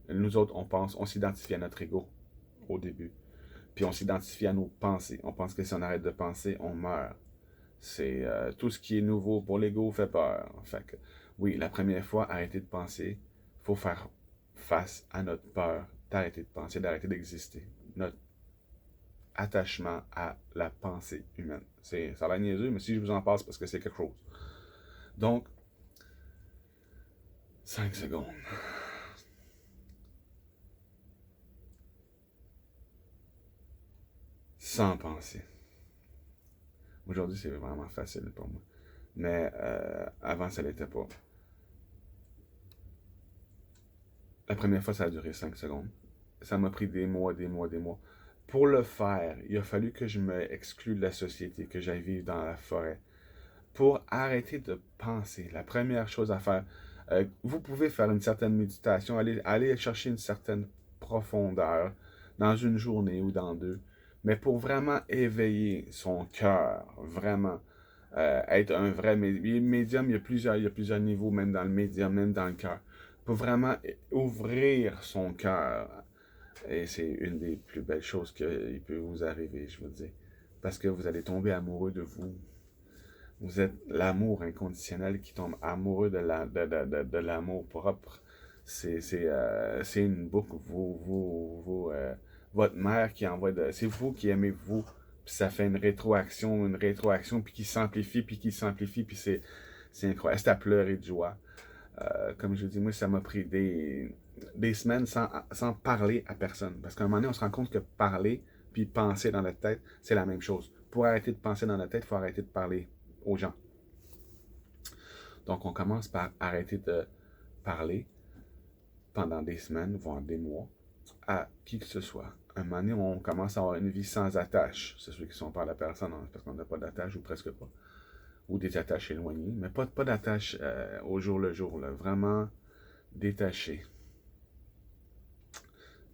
Nous autres, on s'identifie à notre ego au début. Puis on s'identifie à nos pensées. On pense que si on arrête de penser, on meurt. C'est tout ce qui est nouveau pour l'ego fait peur. Fait que, oui, la première fois, arrêter de penser, il faut faire face à notre peur d'arrêter de penser, d'arrêter d'exister. Notre attachement à la pensée humaine. Ça a l'air niaiseux, mais si je vous en passe, parce que c'est quelque chose. Donc, 5 secondes. Sans penser. Aujourd'hui, c'est vraiment facile pour moi. Mais avant, ça l'était pas. La première fois, ça a duré 5 secondes. Ça m'a pris des mois, des mois, des mois. Pour le faire, il a fallu que je me exclue de la société, que j'aille vivre dans la forêt. Pour arrêter de penser, la première chose à faire, vous pouvez faire une certaine méditation, aller chercher une certaine profondeur dans une journée ou dans deux. Mais pour vraiment éveiller son cœur, vraiment être un vrai médium, il y a plusieurs niveaux, même dans le médium, même dans le cœur. Pour vraiment ouvrir son cœur. Et c'est une des plus belles choses qu'il peut vous arriver, je vous dis. Parce que vous allez tomber amoureux de vous. Vous êtes l'amour inconditionnel qui tombe amoureux de l'amour propre. C'est une boucle. Votre mère qui envoie de... C'est vous qui aimez vous. Puis ça fait une rétroaction, puis qui s'amplifie, puis c'est incroyable. C'est à pleurer de joie. Comme je vous dis, moi, ça m'a pris des semaines sans parler à personne. Parce qu'à un moment donné, on se rend compte que parler puis penser dans notre tête, c'est la même chose. Pour arrêter de penser dans notre tête, il faut arrêter de parler aux gens. Donc, on commence par arrêter de parler pendant des semaines, voire des mois, à qui que ce soit. À un moment donné, on commence à avoir une vie sans attache. C'est ceux qui sont pas à la personne, hein, parce qu'on n'a pas d'attache ou presque pas. Ou des attaches éloignées, mais pas d'attache au jour le jour. Là. Vraiment détaché.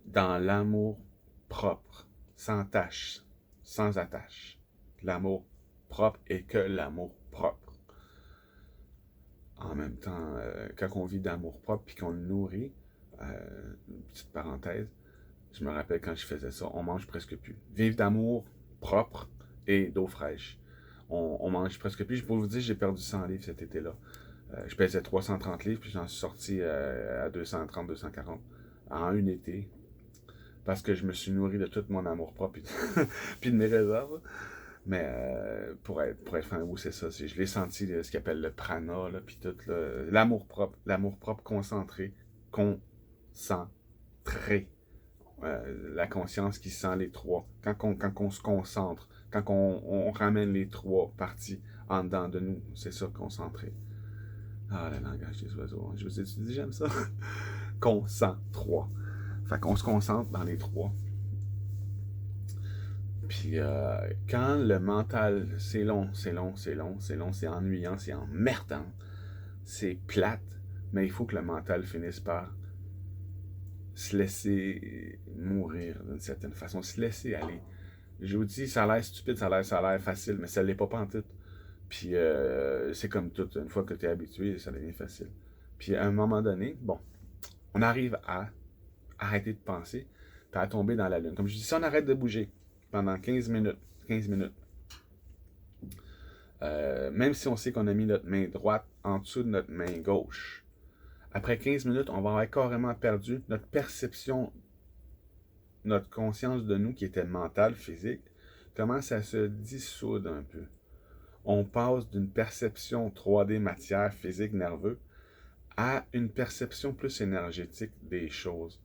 Dans l'amour propre, sans tâche, sans attache. L'amour propre et que l'amour propre. En même temps, quand on vit d'amour propre puis qu'on le nourrit, petite parenthèse, je me rappelle quand je faisais ça, on mange presque plus. Vivre d'amour propre et d'eau fraîche. On mange presque plus. Je peux vous dire, j'ai perdu 100 livres cet été-là. Je pesais 330 livres, puis j'en suis sorti à 230, 240 en un été. Parce que je me suis nourri de tout mon amour propre puis de mes réserves. Mais pour être franc, oui, c'est ça. Je l'ai senti, ce qu'on appelle le prana, là, puis tout. L'amour propre concentré. Concentré. La conscience qui sent les trois. Quand on se concentre, quand on ramène les trois parties en dedans de nous, c'est ça, concentré. Ah, le langage des oiseaux. Je vous ai dit, j'aime ça. Concentre. Fait qu'on se concentre dans les trois. Puis quand le mental, c'est long, c'est ennuyant, c'est emmerdant, c'est plate, mais il faut que le mental finisse par se laisser mourir d'une certaine façon, se laisser aller. Je vous dis, ça a l'air stupide, ça a l'air facile, mais ça l'est pas pantoute. Puis c'est comme tout, une fois que tu es habitué, ça devient facile. Puis à un moment donné, bon, on arrive à arrêter de penser, puis à tomber dans la lune. Comme je dis, si on arrête de bouger pendant 15 minutes, même si on sait qu'on a mis notre main droite en dessous de notre main gauche, après 15 minutes, on va avoir carrément perdu notre perception, notre conscience de nous qui était mentale, physique, commence à se dissoudre un peu. On passe d'une perception 3D matière, physique, nerveux, à une perception plus énergétique des choses.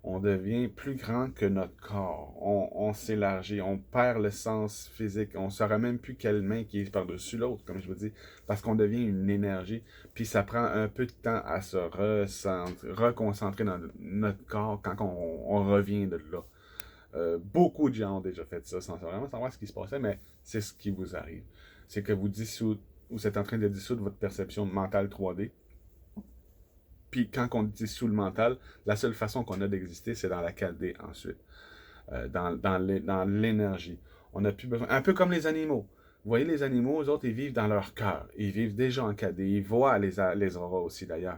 On devient plus grand que notre corps. On s'élargit, on perd le sens physique. On ne saura même plus quelle main qui est par-dessus l'autre, comme je vous dis, parce qu'on devient une énergie. Puis ça prend un peu de temps à se reconcentrer dans notre corps quand on revient de là. Beaucoup de gens ont déjà fait ça sans vraiment savoir ce qui se passait, mais c'est ce qui vous arrive. C'est que vous êtes en train de dissoudre votre perception mentale 3D. Puis quand on dissout le mental, la seule façon qu'on a d'exister, c'est dans la 4D ensuite, dans l'énergie. On n'a plus besoin. Un peu comme les animaux. Vous voyez, les animaux, eux autres, ils vivent dans leur cœur. Ils vivent déjà en 4D. Ils voient les auras aussi, d'ailleurs.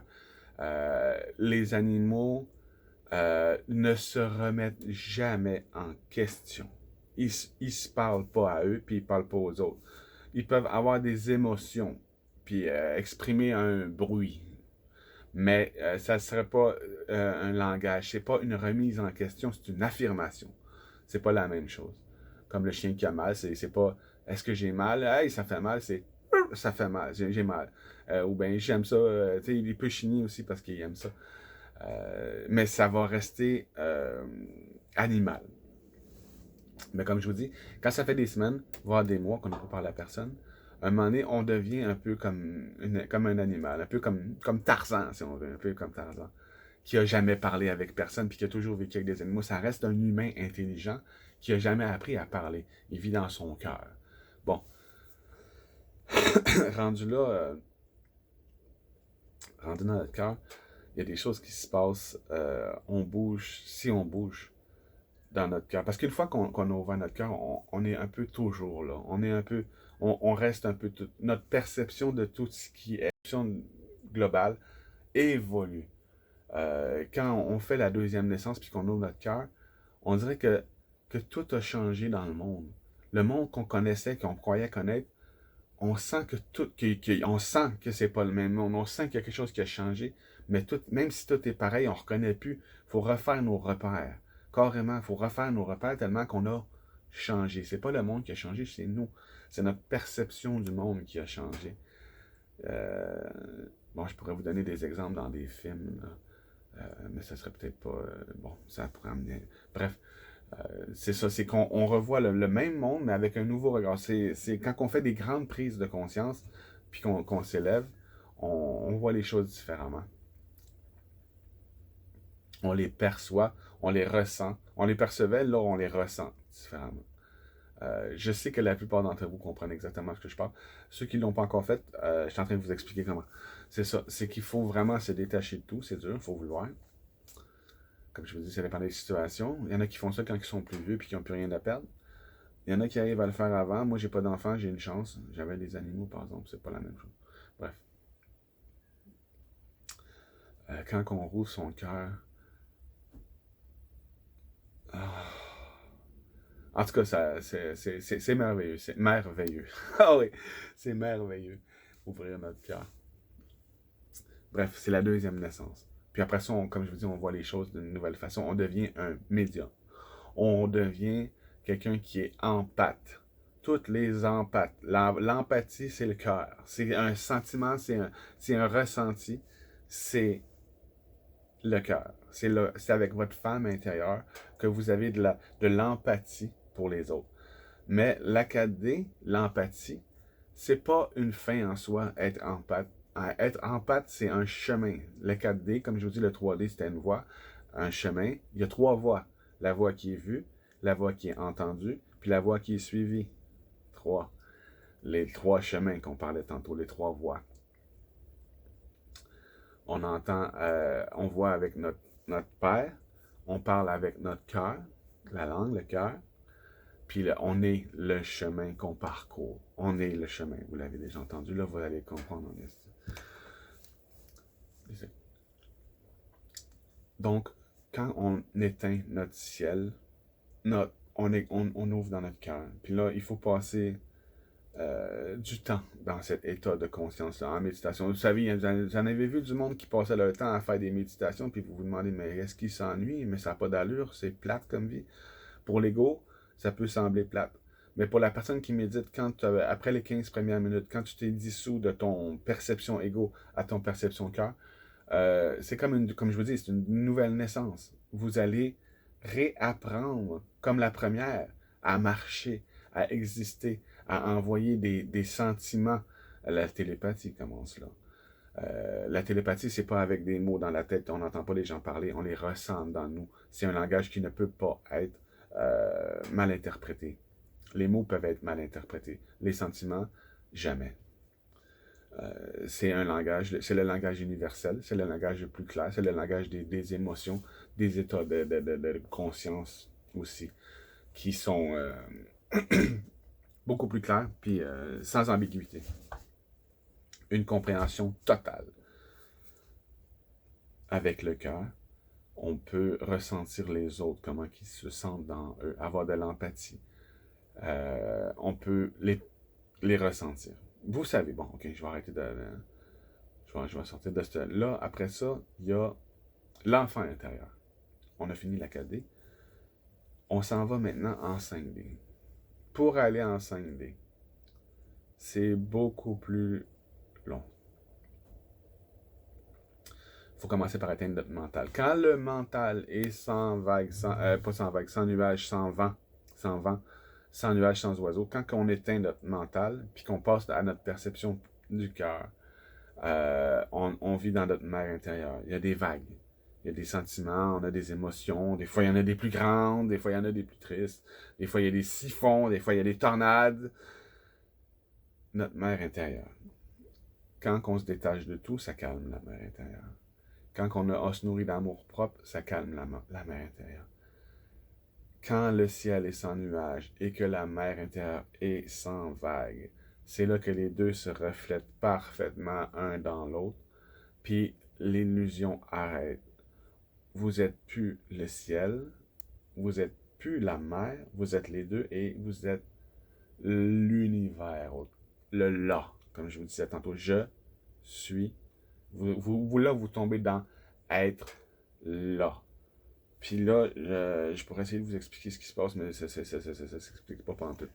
Les animaux ne se remettent jamais en question. Ils se parlent pas à eux, puis ils parlent pas aux autres. Ils peuvent avoir des émotions, puis exprimer un bruit. Mais ça ne serait pas un langage, c'est pas une remise en question, c'est une affirmation. C'est pas la même chose. Comme le chien qui a mal, c'est pas est-ce que j'ai mal? Hey, ça fait mal, c'est ça fait mal, j'ai mal. Ou bien j'aime ça, tu sais, il peut chigner aussi parce qu'il aime ça. Mais ça va rester animal. Mais comme je vous dis, quand ça fait des semaines, voire des mois qu'on n'a pas parlé à personne, à un moment donné, on devient un peu comme un animal, un peu comme Tarzan, si on veut, un peu comme Tarzan, qui a jamais parlé avec personne, puis qui a toujours vécu avec des animaux. Ça reste un humain intelligent qui a jamais appris à parler. Il vit dans son cœur. Bon, rendu là, rendu dans notre cœur, il y a des choses qui se passent. On bouge, si on bouge dans notre cœur. Parce qu'une fois qu'on a ouvert notre cœur, on est un peu toujours là. On est un peu, on reste un peu tout. Notre perception de tout ce qui est globale évolue. Quand on fait la deuxième naissance puis qu'on ouvre notre cœur, on dirait que tout a changé dans le monde. Le monde qu'on connaissait, qu'on croyait connaître, on sent que tout, on sent que c'est pas le même monde. On sent qu'il y a quelque chose qui a changé, mais tout, même si tout est pareil, on ne reconnaît plus. Il faut refaire nos repères. Carrément, il faut refaire nos repères tellement qu'on a changé. C'est pas le monde qui a changé, c'est nous. C'est notre perception du monde qui a changé. Euh, bon, je pourrais vous donner des exemples dans des films, mais ça serait peut-être pas. Bon, ça pourrait amener. Bref, c'est ça, c'est qu'on revoit le même monde, mais avec un nouveau regard. C'est quand on fait des grandes prises de conscience, puis qu'on s'élève, on voit les choses différemment. On les perçoit, on les ressent. On les percevait, là, on les ressent différemment. Je sais que la plupart d'entre vous comprennent exactement ce que je parle. Ceux qui ne l'ont pas encore fait, je suis en train de vous expliquer comment. C'est ça, c'est qu'il faut vraiment se détacher de tout, c'est dur, il faut vouloir. Comme je vous dis, ça dépend des situations. Il y en a qui font ça quand ils sont plus vieux et qui n'ont plus rien à perdre. Il y en a qui arrivent à le faire avant. Moi, j'ai pas d'enfant, j'ai une chance. J'avais des animaux, par exemple, c'est pas la même chose. Bref. Quand on rouvre son cœur. Ah. En tout cas, c'est merveilleux. C'est merveilleux. Ah oui, c'est merveilleux. Ouvrir notre cœur. Bref, c'est la deuxième naissance. Puis après ça, comme je vous dis, on voit les choses d'une nouvelle façon. On devient un médium. On devient quelqu'un qui est empathe. Toutes les empathes. L'empathie, c'est le cœur. C'est un sentiment, c'est un ressenti. C'est le cœur. C'est avec votre femme intérieure que vous avez de l'empathie pour les autres. Mais l'AKD, l'empathie, c'est pas une fin en soi, être empathe. Être empathe, c'est un chemin. Le 4D, comme je vous dis, le 3D, c'était une voie, un chemin. Il y a trois voies. La voie qui est vue, la voie qui est entendue, puis la voie qui est suivie. Trois. Les trois chemins qu'on parlait tantôt, les trois voies. On entend, on voit avec notre père, on parle avec notre cœur, la langue, le cœur, puis là, on est le chemin qu'on parcourt. On est le chemin. Vous l'avez déjà entendu, là, vous allez comprendre. Donc, quand on éteint notre ciel, on ouvre dans notre cœur. Puis là, il faut passer du temps dans cet état de conscience-là, en méditation. Vous savez, vous en avez vu du monde qui passait leur temps à faire des méditations, puis vous vous demandez, mais est-ce qu'il s'ennuie? Mais ça n'a pas d'allure, c'est plate comme vie. Pour l'ego, ça peut sembler plate. Mais pour la personne qui médite, après les 15 premières minutes, quand tu t'es dissous de ton perception égo à ton perception cœur, C'est comme je vous dis, c'est une nouvelle naissance. Vous allez réapprendre, comme la première, à marcher, à exister, à envoyer des sentiments. La télépathie commence là. La télépathie, c'est pas avec des mots dans la tête, on n'entend pas les gens parler, on les ressent dans nous. C'est un langage qui ne peut pas être mal interprété. Les mots peuvent être mal interprétés. Les sentiments, jamais. C'est un langage, c'est le langage universel, c'est le langage le plus clair, c'est le langage des émotions, des états de conscience aussi, qui sont beaucoup plus clairs, puis sans ambiguïté. Une compréhension totale. Avec le cœur, on peut ressentir les autres, comment ils se sentent dans eux, avoir de l'empathie. On peut les ressentir. Vous savez, bon, ok, je vais arrêter je vais sortir de ce... Là, après ça, il y a l'enfant intérieur. On a fini la 4D. On s'en va maintenant en 5D. Pour aller en 5D, c'est beaucoup plus long. Il faut commencer par atteindre notre mental. Quand le mental est sans vague, pas sans vague, sans nuage, sans nuage, sans oiseau, quand on éteint notre mental, puis qu'on passe à notre perception du cœur, on vit dans notre mer intérieure. Il y a des vagues, il y a des sentiments, on a des émotions. Des fois, il y en a des plus grandes, des fois, il y en a des plus tristes. Des fois, il y a des siphons, des fois, il y a des tornades. Notre mer intérieure. Quand on se détache de tout, ça calme la mer intérieure. Quand on se nourrit d'amour propre, ça calme la mer intérieure. Quand le ciel est sans nuages et que la mer intérieure est sans vagues, c'est là que les deux se reflètent parfaitement un dans l'autre, puis l'illusion arrête. Vous êtes plus le ciel, vous êtes plus la mer, vous êtes les deux et vous êtes l'univers, le là, comme je vous disais tantôt, je suis. Vous tombez dans être là. Puis là, je pourrais essayer de vous expliquer ce qui se passe, mais ça s'explique pas pendant tout.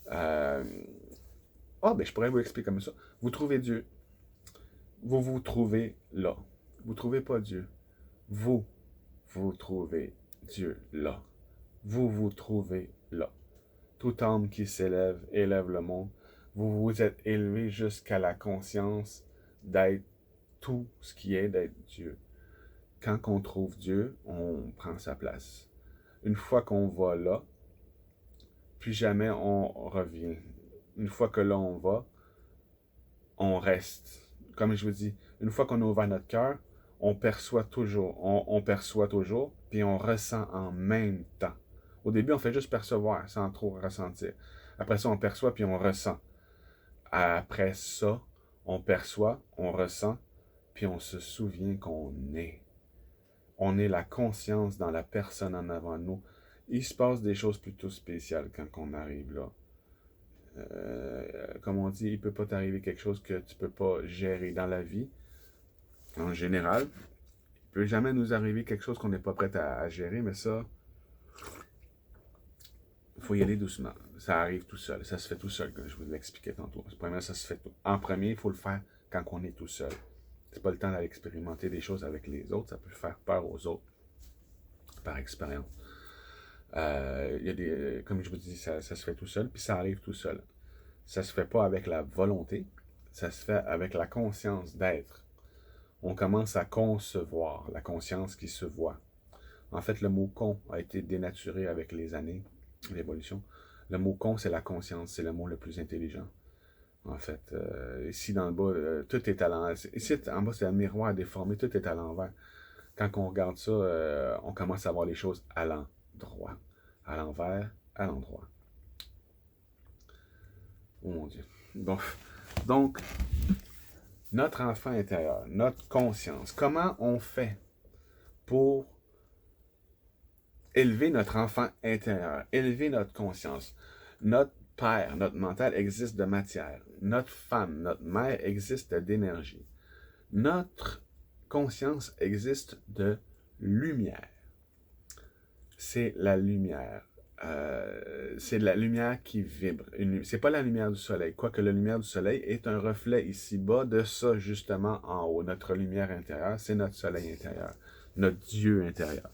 Ben je pourrais vous expliquer comme ça. Vous trouvez Dieu. Vous trouvez là. Vous trouvez pas Dieu. Vous trouvez Dieu là. Vous trouvez là. Toute âme qui s'élève, élève le monde. Vous vous êtes élevé jusqu'à la conscience d'être tout ce qui est d'être Dieu. Quand on trouve Dieu, on prend sa place. Une fois qu'on va là, plus jamais on revient. Une fois que là on va, on reste. Comme je vous dis, une fois qu'on a ouvert notre cœur, on perçoit toujours. On perçoit toujours, puis on ressent en même temps. Au début, on fait juste percevoir, sans trop ressentir. Après ça, on perçoit, puis on ressent. Après ça, on perçoit, on ressent, puis on se souvient qu'on est. On est la conscience dans la personne en avant de nous. Il se passe des choses plutôt spéciales quand on arrive là. Comme on dit, il ne peut pas t'arriver quelque chose que tu ne peux pas gérer dans la vie. En général, il ne peut jamais nous arriver quelque chose qu'on n'est pas prêt à gérer, mais ça, il faut y aller doucement. Ça arrive tout seul. Ça se fait tout seul, comme je vous l'expliquais tantôt. Ça se fait tout. En premier, il faut le faire quand on est tout seul. C'est pas le temps d'aller expérimenter des choses avec les autres. Ça peut faire peur aux autres par expérience. Y a comme je vous dis, ça se fait tout seul, puis ça arrive tout seul. Ça se fait pas avec la volonté, ça se fait avec la conscience d'être. On commence à concevoir, la conscience qui se voit. En fait, le mot con a été dénaturé avec les années, l'évolution. Le mot con, c'est la conscience, c'est le mot le plus intelligent. En fait, ici dans le bas, tout est à l'envers. Ici en bas, c'est un miroir déformé, tout est à l'envers. Quand on regarde ça, on commence à voir les choses à l'endroit. À l'envers, à l'endroit. Oh mon Dieu. Bon. Donc, notre enfant intérieur, notre conscience, comment on fait pour élever notre enfant intérieur, élever notre conscience? Notre père, notre mental existe de matière. Notre femme, notre mère existe d'énergie. Notre conscience existe de lumière. C'est la lumière. c'est la lumière qui vibre. C'est pas la lumière du soleil, quoique la lumière du soleil est un reflet ici-bas de ça, justement, en haut. Notre lumière intérieure, c'est notre soleil intérieur, notre Dieu intérieur.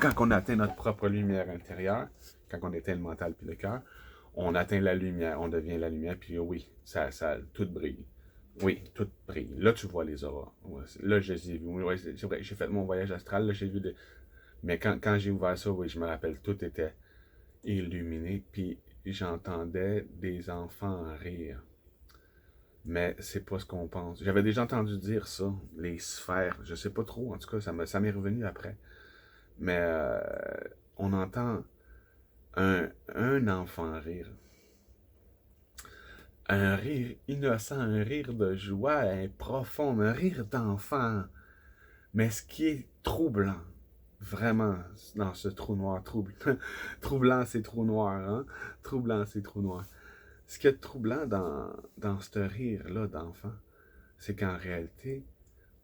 Quand on atteint notre propre lumière intérieure, quand on éteint le mental puis le cœur, on atteint la lumière, on devient la lumière, puis oui, tout brille. Oui, tout brille. Là, tu vois les auras. Ouais, là, je les ai vus. Ouais, c'est vrai, j'ai fait mon voyage astral, là, j'ai vu des... Mais quand j'ai ouvert ça, oui, je me rappelle, tout était illuminé, puis j'entendais des enfants rire. Mais c'est pas ce qu'on pense. J'avais déjà entendu dire ça, les sphères. Je sais pas trop, en tout cas, ça m'est revenu après. Mais on entend un enfant rire. Un rire innocent, un rire de joie profond, un rire d'enfant. Mais ce qui est troublant, vraiment, dans ce trou noir, troublant, c'est trou noir, hein? Troublant, c'est trou noir. Ce qui est troublant dans ce rire-là d'enfant, c'est qu'en réalité,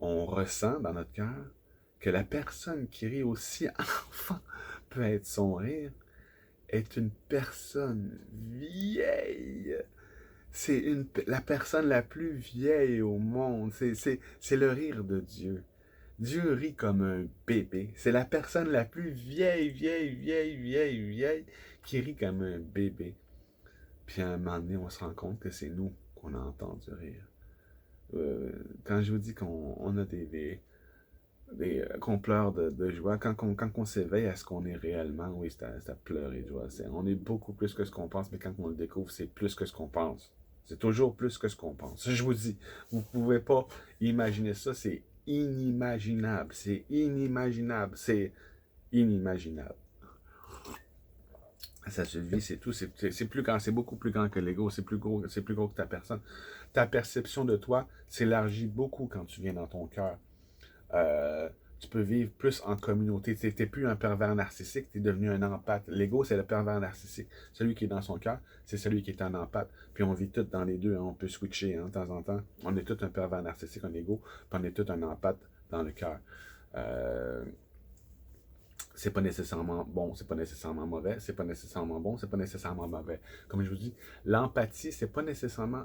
on ressent dans notre cœur que la personne qui rit aussi enfant peut être son rire, est une personne vieille. La personne la plus vieille au monde. C'est le rire de Dieu. Dieu rit comme un bébé. C'est la personne la plus vieille, vieille, vieille, vieille, vieille qui rit comme un bébé. Puis à un moment donné, on se rend compte que c'est nous qu'on a entendu rire. Quand je vous dis qu'on a qu'on pleure de joie, quand on s'éveille à ce qu'on est réellement, oui, c'est à pleurer de joie. On est beaucoup plus que ce qu'on pense, mais quand on le découvre, c'est plus que ce qu'on pense. C'est toujours plus que ce qu'on pense. Je vous dis, vous ne pouvez pas imaginer ça, c'est inimaginable. C'est inimaginable. C'est inimaginable. Ça se vit, c'est tout. C'est beaucoup plus grand que l'ego. C'est plus gros que ta personne. Ta perception de toi s'élargit beaucoup quand tu viens dans ton cœur. Tu peux vivre plus en communauté. Tu n'es plus un pervers narcissique, tu es devenu un empathe. L'ego, c'est le pervers narcissique. Celui qui est dans son cœur, c'est celui qui est un empathe. Puis on vit tous dans les deux, hein. On peut switcher hein, de temps en temps. On est tous un pervers narcissique, un ego, puis on est tous un empathe dans le cœur. C'est pas nécessairement bon, c'est pas nécessairement mauvais, c'est pas nécessairement bon, c'est pas nécessairement mauvais. Comme je vous dis, l'empathie, c'est pas nécessairement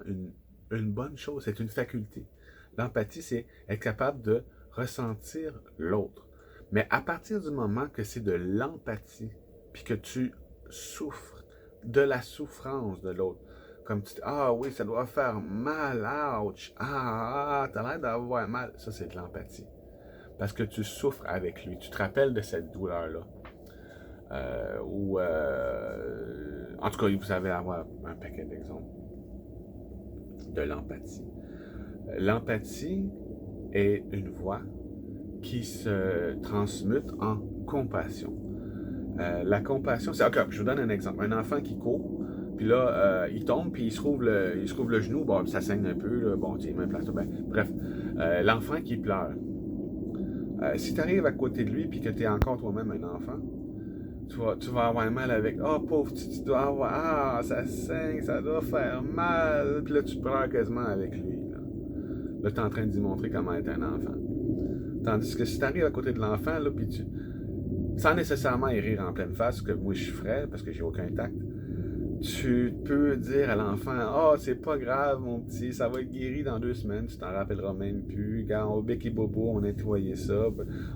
une bonne chose, c'est une faculté. L'empathie, c'est être capable de ressentir l'autre. Mais à partir du moment que c'est de l'empathie, puis que tu souffres de la souffrance de l'autre, comme tu dis, ah oui, ça doit faire mal, ouch, t'as l'air d'avoir mal, ça c'est de l'empathie. Parce que tu souffres avec lui, tu te rappelles de cette douleur-là. En tout cas, vous allez avoir un paquet d'exemples de l'empathie. L'empathie est une voix qui se transmute en compassion. La compassion, c'est... Ok, je vous donne un exemple. Un enfant qui court, puis là, il tombe, puis il se trouve le genou, bon, ça saigne un peu, là, bon, tiens, même place, ben, bref. L'enfant qui pleure. Si tu arrives à côté de lui, puis que tu es encore toi-même un enfant, tu vas avoir mal avec. Oh, pauvre, tu dois avoir. Ah, ça saigne, ça doit faire mal. Puis là, tu pleures quasiment avec lui. Là, tu es en train de lui montrer comment être un enfant. Tandis que si tu arrives à côté de l'enfant, là, puis sans nécessairement y rire en pleine face, ce que moi je ferais, parce que j'ai aucun tact, tu peux dire à l'enfant, oh, c'est pas grave, mon petit, ça va être guéri dans 2 semaines, tu t'en rappelleras même plus. Quand au bec et bobo, on a nettoyé ça.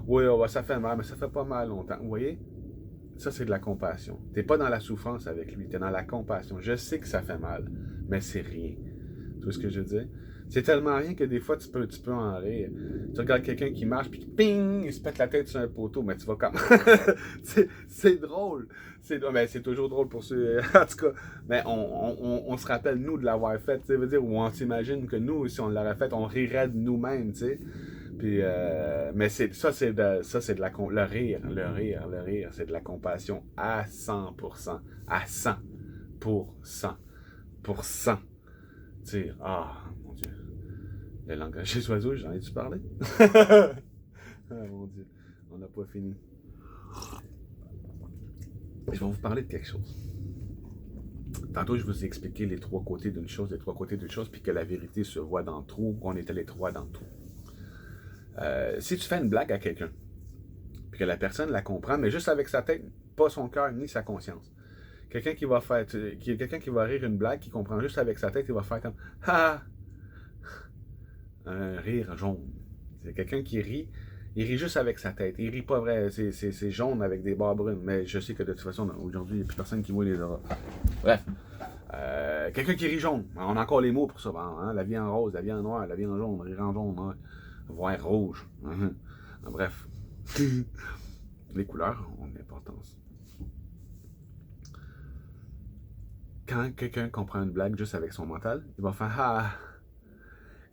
Oui, ça fait mal, mais ça fait pas mal longtemps. Vous voyez? Ça, c'est de la compassion. T'es pas dans la souffrance avec lui, t'es dans la compassion. Je sais que ça fait mal, mais c'est rien. Tu vois ce que je veux dire? C'est tellement rien que des fois, tu peux en rire. Tu regardes quelqu'un qui marche, puis ping, il se pète la tête sur un poteau, mais tu vas comme... c'est drôle. C'est toujours drôle pour ceux... en tout cas, mais on se rappelle, nous, de l'avoir fait, tu sais, veut dire, ou on s'imagine que nous, si on l'aurait fait, on rirait de nous-mêmes, tu sais. Puis, mais c'est de la le rire, c'est de la compassion à 100%, à 100%, pour 100. Tu sais, mon Dieu, le langage des oiseaux, j'en ai-tu parlé? Mon Dieu, on n'a pas fini. Je vais vous parler de quelque chose. Tantôt, je vous ai expliqué les 3 côtés d'une chose, puis que la vérité se voit dans le trou, qu'on était les 3 dans le trou. Si tu fais une blague à quelqu'un, puis que la personne la comprend, mais juste avec sa tête, pas son cœur ni sa conscience, Quelqu'un qui va faire, quelqu'un qui va rire une blague, qui comprend juste avec sa tête, il va faire comme ah, un rire jaune. C'est quelqu'un qui rit, il rit juste avec sa tête. Il rit pas vrai, c'est jaune avec des barres brunes. Mais je sais que de toute façon, aujourd'hui, il n'y a plus personne qui voit les auras. Bref. Quelqu'un qui rit jaune. On a encore les mots pour ça. Hein? La vie en rose, la vie en noir, la vie en jaune, rire en jaune, hein? Voir rouge. Bref. Les couleurs ont une importance. Quand quelqu'un comprend une blague juste avec son mental, il va faire ha.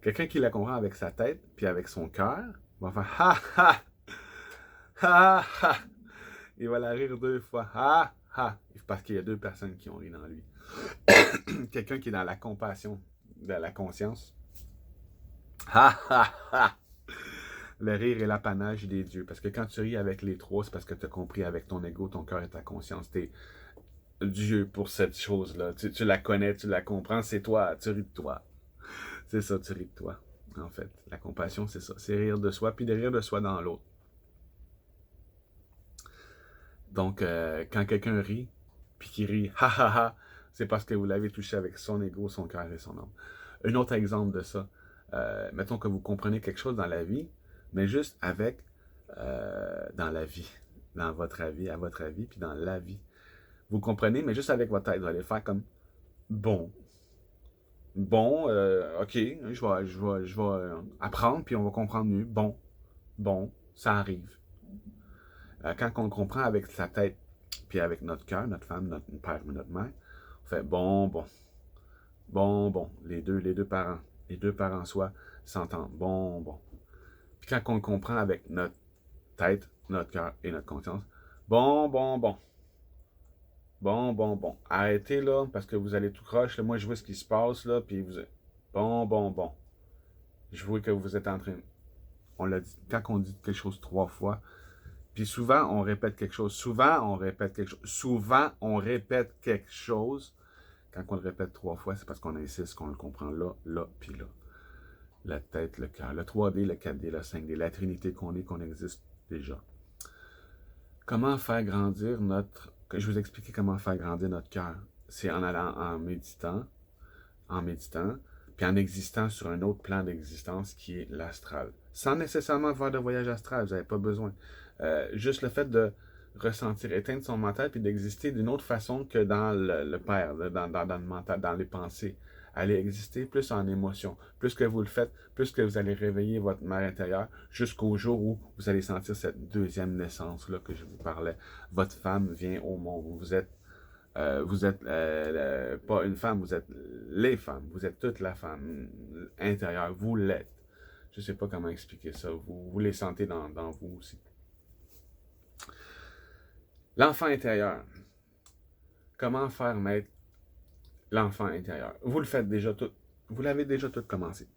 Quelqu'un qui la comprend avec sa tête puis avec son cœur, il va faire ha ha. Ha ha. Il va la rire 2 fois. Ha ha. Parce qu'il y a 2 personnes qui ont ri dans lui. Quelqu'un qui est dans la compassion, de la conscience. Ha ha ha. Le rire est l'apanage des dieux. Parce que quand tu ris avec les 3, c'est parce que tu as compris avec ton ego, ton cœur et ta conscience. Tu es Dieu pour cette chose-là. Tu la connais, tu la comprends, c'est toi, tu ris de toi. C'est ça, tu ris de toi, en fait. La compassion, c'est ça. C'est rire de soi, puis de rire de soi dans l'autre. Donc, quand quelqu'un rit, puis qu'il rit ha ha ha, c'est parce que vous l'avez touché avec son ego, son cœur et son âme. Un autre exemple de ça, mettons que vous comprenez quelque chose dans la vie, mais juste avec, dans la vie, dans votre avis, à votre avis, puis dans la vie. Vous comprenez, mais juste avec votre tête, vous allez faire comme bon. Bon, ok, je vais apprendre, puis on va comprendre mieux. Bon, ça arrive. Quand on le comprend avec sa tête, puis avec notre cœur, notre femme, notre père, notre mère, on fait bon, les deux parents, soit s'entendent, bon. Puis quand on le comprend avec notre tête, notre cœur et notre conscience, bon. Bon. Arrêtez là, parce que vous allez tout croche. Là. Moi, je vois ce qui se passe là, puis vous êtes. Bon. Je vois que vous êtes en train. On l'a dit, quand on dit quelque chose 3 fois, puis souvent, on répète quelque chose. Souvent, on répète quelque chose. Quand on le répète 3 fois, c'est parce qu'on insiste qu'on le comprend là, puis là. La tête, le cœur, le 3D, le 4D, le 5D, la trinité qu'on existe déjà. Comment faire grandir notre... Je vais vous expliquer comment faire grandir notre cœur. C'est en allant en méditant, puis en existant sur un autre plan d'existence qui est l'astral. Sans nécessairement faire de voyage astral, vous n'avez pas besoin. Juste le fait de ressentir, éteindre son mental, puis d'exister d'une autre façon que dans le père, dans le mental, dans les pensées. Allez exister plus en émotion. Plus que vous le faites, plus que vous allez réveiller votre mère intérieure jusqu'au jour où vous allez sentir cette deuxième naissance-là que je vous parlais. Votre femme vient au monde. Vous êtes pas une femme, vous êtes les femmes. Vous êtes toute la femme intérieure. Vous l'êtes. Je ne sais pas comment expliquer ça. Vous les sentez dans vous aussi. L'enfant intérieur. Comment faire naître l'enfant intérieur? Vous le faites déjà tout. Vous l'avez déjà tout commencé.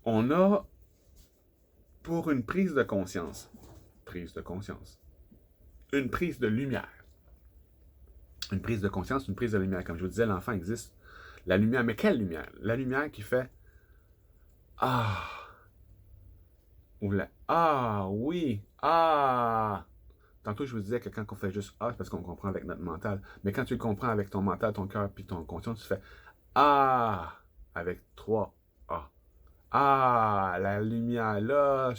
On a, pour une prise de conscience, une prise de lumière. Une prise de conscience, une prise de lumière. Comme je vous disais, l'enfant existe. La lumière, mais quelle lumière? La lumière qui fait ah, ou la ah, oui, ah. Tantôt, je vous disais que quand on fait juste ah, c'est parce qu'on comprend avec notre mental. Mais quand tu le comprends avec ton mental, ton cœur puis ton conscience, tu fais ah, avec 3 A. Ah, la lumière là,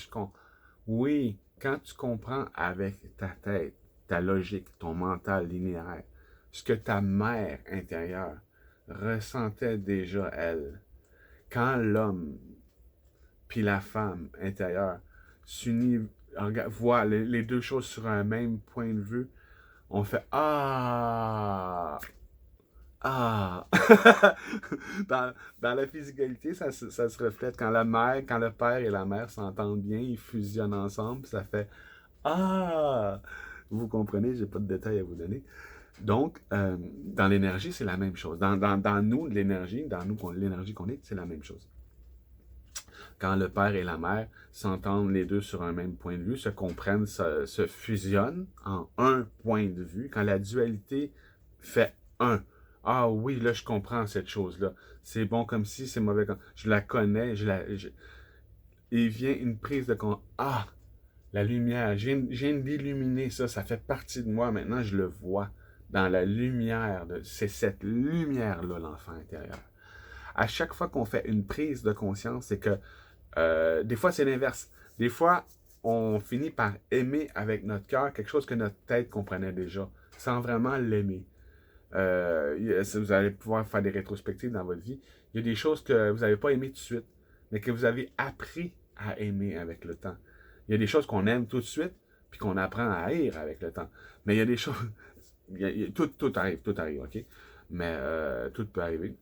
oui, quand tu comprends avec ta tête, ta logique, ton mental linéaire, ce que ta mère intérieure ressentait déjà, elle, quand l'homme puis la femme intérieure s'unissent, voient les 2 choses sur un même point de vue, on fait ah, ah. dans la physicalité, ça se reflète quand quand le père et la mère s'entendent bien, ils fusionnent ensemble, ça fait ah. Vous comprenez, j'ai pas de détails à vous donner. Donc, dans l'énergie, c'est la même chose. Dans nous, l'énergie, l'énergie qu'on est, c'est la même chose. Quand le père et la mère s'entendent les deux sur un même point de vue, se comprennent, se fusionnent en un point de vue, quand la dualité fait un. Ah oui, là, je comprends cette chose-là. C'est bon comme si, c'est mauvais comme... Je la connais, il vient une prise de compte. Ah! La lumière, je viens d'illuminer ça, ça fait partie de moi. Maintenant, je le vois dans la lumière. C'est cette lumière-là, l'enfant intérieur. À chaque fois qu'on fait une prise de conscience, c'est que des fois, c'est l'inverse. Des fois, on finit par aimer avec notre cœur quelque chose que notre tête comprenait déjà, sans vraiment l'aimer. Vous allez pouvoir faire des rétrospectives dans votre vie. Il y a des choses que vous n'avez pas aimées tout de suite, mais que vous avez appris à aimer avec le temps. Il y a des choses qu'on aime tout de suite, puis qu'on apprend à haïr avec le temps. Mais il y a des choses... tout arrive, OK? Mais tout peut arriver.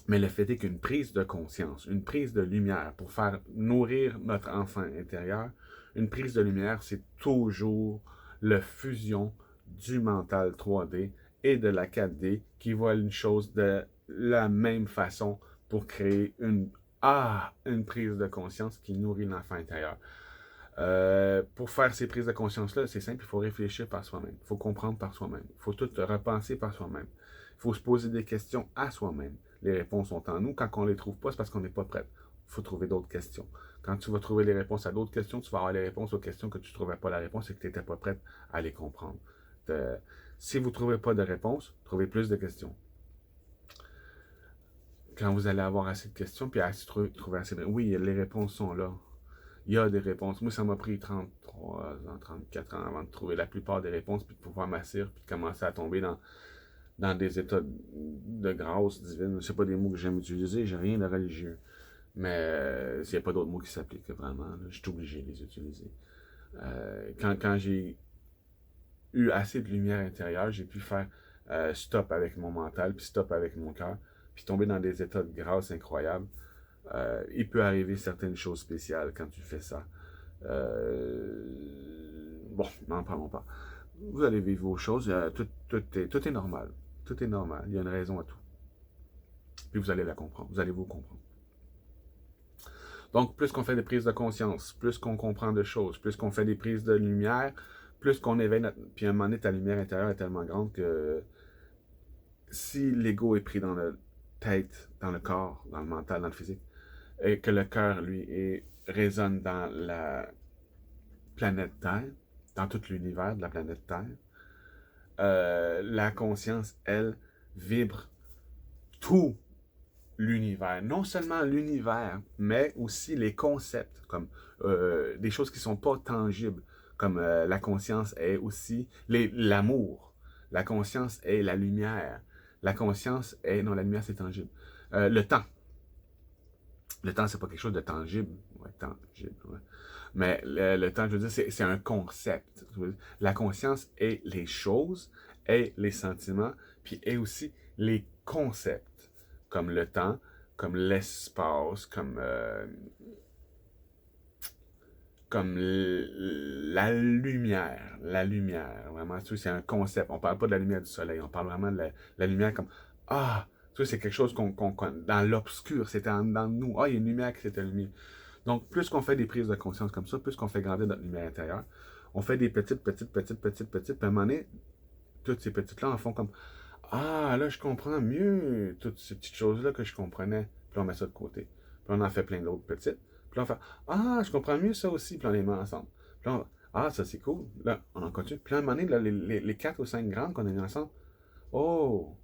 Mais le fait est qu'une prise de conscience, une prise de lumière pour faire nourrir notre enfant intérieur, une prise de lumière, c'est toujours la fusion du mental 3D et de la 4D qui voit une chose de la même façon pour créer une prise de conscience qui nourrit l'enfant intérieur. Pour faire ces prises de conscience-là, c'est simple, il faut réfléchir par soi-même, il faut comprendre par soi-même, il faut tout repenser par soi-même, il faut se poser des questions à soi-même. Les réponses sont en nous, quand on ne les trouve pas, c'est parce qu'on n'est pas prêt. Il faut trouver d'autres questions. Quand tu vas trouver les réponses à d'autres questions, tu vas avoir les réponses aux questions que tu ne trouvais pas la réponse et que tu n'étais pas prêt à les comprendre. Si vous ne trouvez pas de réponse, trouvez plus de questions. Quand vous allez avoir assez de questions, puis trouver assez de... Oui, les réponses sont là. Il y a des réponses. Moi, ça m'a pris 33 ans, 34 ans avant de trouver la plupart des réponses, puis de pouvoir m'assurer, puis de commencer à tomber dans des états de grâce divine. Ce pas des mots que j'aime utiliser, j'ai rien de religieux. Mais s'il n'y a pas d'autres mots qui s'appliquent vraiment, là, je suis obligé de les utiliser. Quand j'ai eu assez de lumière intérieure, j'ai pu faire stop avec mon mental, puis stop avec mon cœur, puis tomber dans des états de grâce incroyables. Il peut arriver certaines choses spéciales quand tu fais ça. Bon, n'en parlons pas. Vous allez vivre vos choses, tout est normal. Tout est normal, il y a une raison à tout. Puis vous allez la comprendre, vous allez vous comprendre. Donc, plus qu'on fait des prises de conscience, plus qu'on comprend de choses, plus qu'on fait des prises de lumière, plus qu'on éveille notre... Puis à un moment donné, ta lumière intérieure est tellement grande que si l'ego est pris dans la tête, dans le corps, dans le mental, dans le physique, et que le cœur, lui, résonne dans la planète Terre, dans tout l'univers de la planète Terre, la conscience, elle, vibre tout l'univers. Non seulement l'univers, mais aussi les concepts, comme des choses qui ne sont pas tangibles, comme la conscience est aussi l'amour. La conscience est la lumière. La conscience est... Non, la lumière, c'est tangible. Le temps. Le temps, c'est pas quelque chose de tangible. Ouais, tangible, ouais. Mais le temps, je veux dire, c'est un concept. La conscience est les choses, est les sentiments, puis est aussi les concepts, comme le temps, comme l'espace, comme la lumière. La lumière, vraiment, c'est un concept. On parle pas de la lumière du soleil, on parle vraiment de la lumière comme ah, tu sais, c'est quelque chose qu'on dans l'obscur, c'était dans nous. Ah, il y a une lumière qui s'est allumée. Donc, plus qu'on fait des prises de conscience comme ça, plus qu'on fait grandir notre lumière intérieure, on fait des petites, puis à un moment donné, toutes ces petites-là en font comme ah, là, je comprends mieux toutes ces petites choses-là que je comprenais. Puis on met ça de côté. Puis on en fait plein d'autres petites. Puis là, on fait ah, je comprends mieux ça aussi. Puis on les met ensemble. Puis là, ah, ça c'est cool. Là, on en continue. Puis là, à un moment donné, là, les 4 ou 5 grandes qu'on a mis ensemble, oh,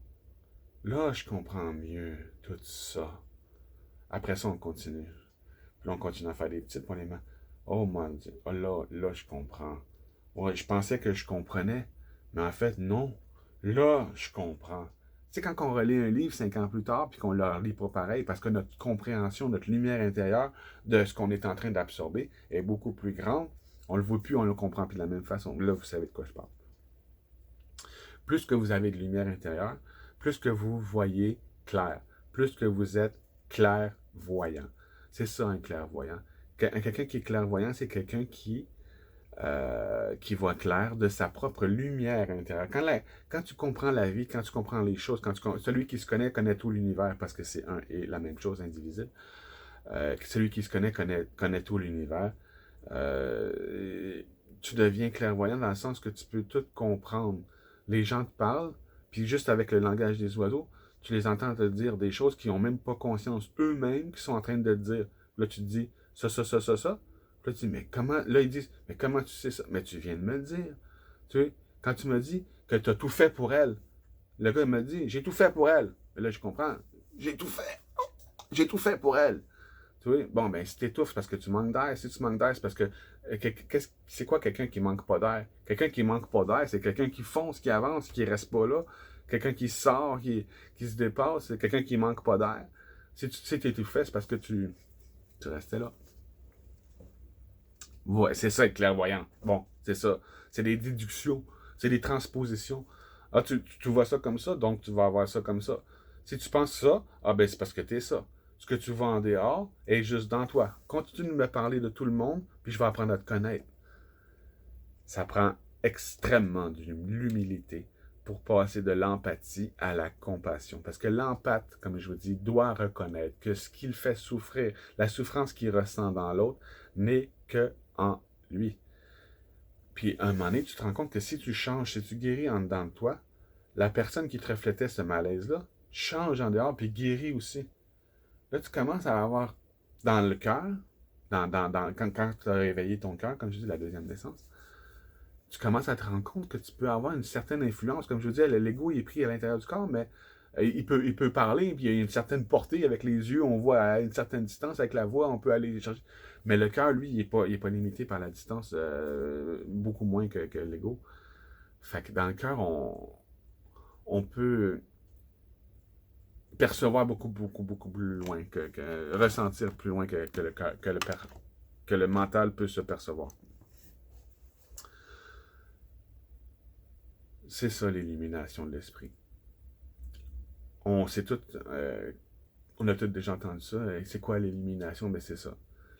là, je comprends mieux tout ça. Après ça, on continue. Puis là, on continue à faire des petites, puis on les met. Oh mon Dieu, oh là, je comprends. Ouais, je pensais que je comprenais, mais en fait, non. Là, je comprends. Tu sais, quand on relit un livre 5 ans plus tard, puis qu'on ne le relit pas pareil, parce que notre compréhension, notre lumière intérieure de ce qu'on est en train d'absorber est beaucoup plus grande, on le voit plus, on le comprend plus de la même façon. Là, vous savez de quoi je parle. Plus que vous avez de lumière intérieure, plus que vous voyez clair, plus que vous êtes clairvoyant. C'est ça un clairvoyant. Quelqu'un qui est clairvoyant, c'est quelqu'un qui voit clair de sa propre lumière intérieure. Quand tu comprends la vie, quand tu comprends les choses, celui qui se connaît tout l'univers parce que c'est un et la même chose, indivisible. Celui qui se connaît tout l'univers. Tu deviens clairvoyant dans le sens que tu peux tout comprendre. Les gens te parlent, puis juste avec le langage des oiseaux, tu les entends te dire des choses qui n'ont même pas conscience eux-mêmes, qui sont en train de te dire. Là, tu te dis ça. Puis Puis là, tu dis, mais comment, là, ils disent, mais comment tu sais ça? Mais tu viens de me le dire. Tu sais, quand tu me dis que tu as tout fait pour elle, le gars, il me dit, j'ai tout fait pour elle. Et là, je comprends. J'ai tout fait. J'ai tout fait pour elle. Tu vois, bon, ben, si t'étouffes, c'est parce que tu manques d'air. Si tu manques d'air, c'est parce que. C'est quoi quelqu'un qui manque pas d'air? Quelqu'un qui manque pas d'air, c'est quelqu'un qui fonce, qui avance, qui reste pas là. Quelqu'un qui sort, qui se dépasse, c'est quelqu'un qui manque pas d'air. Si tu sais que t'étouffais, c'est parce que tu restais là. Ouais, c'est ça être clairvoyant. Bon, c'est ça. C'est des déductions, c'est des transpositions. Ah, tu vois ça comme ça, donc tu vas avoir ça comme ça. Si tu penses ça, ah ben c'est parce que t'es ça. Ce que tu vois en dehors est juste dans toi. Continue de me parler de tout le monde, puis je vais apprendre à te connaître. Ça prend extrêmement de l'humilité pour passer de l'empathie à la compassion. Parce que l'empathe, comme je vous dis, doit reconnaître que ce qu'il fait souffrir, la souffrance qu'il ressent dans l'autre, n'est que en lui. Puis, à un moment donné, tu te rends compte que si tu changes, si tu guéris en dedans de toi, la personne qui te reflétait ce malaise-là change en dehors, puis guérit aussi. Là, tu commences à avoir dans le cœur, quand tu as réveillé ton cœur, comme je dis, la deuxième naissance, tu commences à te rendre compte que tu peux avoir une certaine influence. Comme je vous disais, l'ego il est pris à l'intérieur du corps, mais il peut parler, puis il y a une certaine portée avec les yeux, on voit à une certaine distance, avec la voix, on peut aller chercher. Mais le cœur, lui, il est pas limité par la distance, beaucoup moins que l'ego. Fait que dans le cœur, on peut percevoir beaucoup, beaucoup, beaucoup plus loin, ressentir plus loin que le cœur, que le mental peut se percevoir. C'est ça l'élimination de l'esprit. On sait tout, on a tous déjà entendu ça. C'est quoi l'élimination? Ben c'est ça.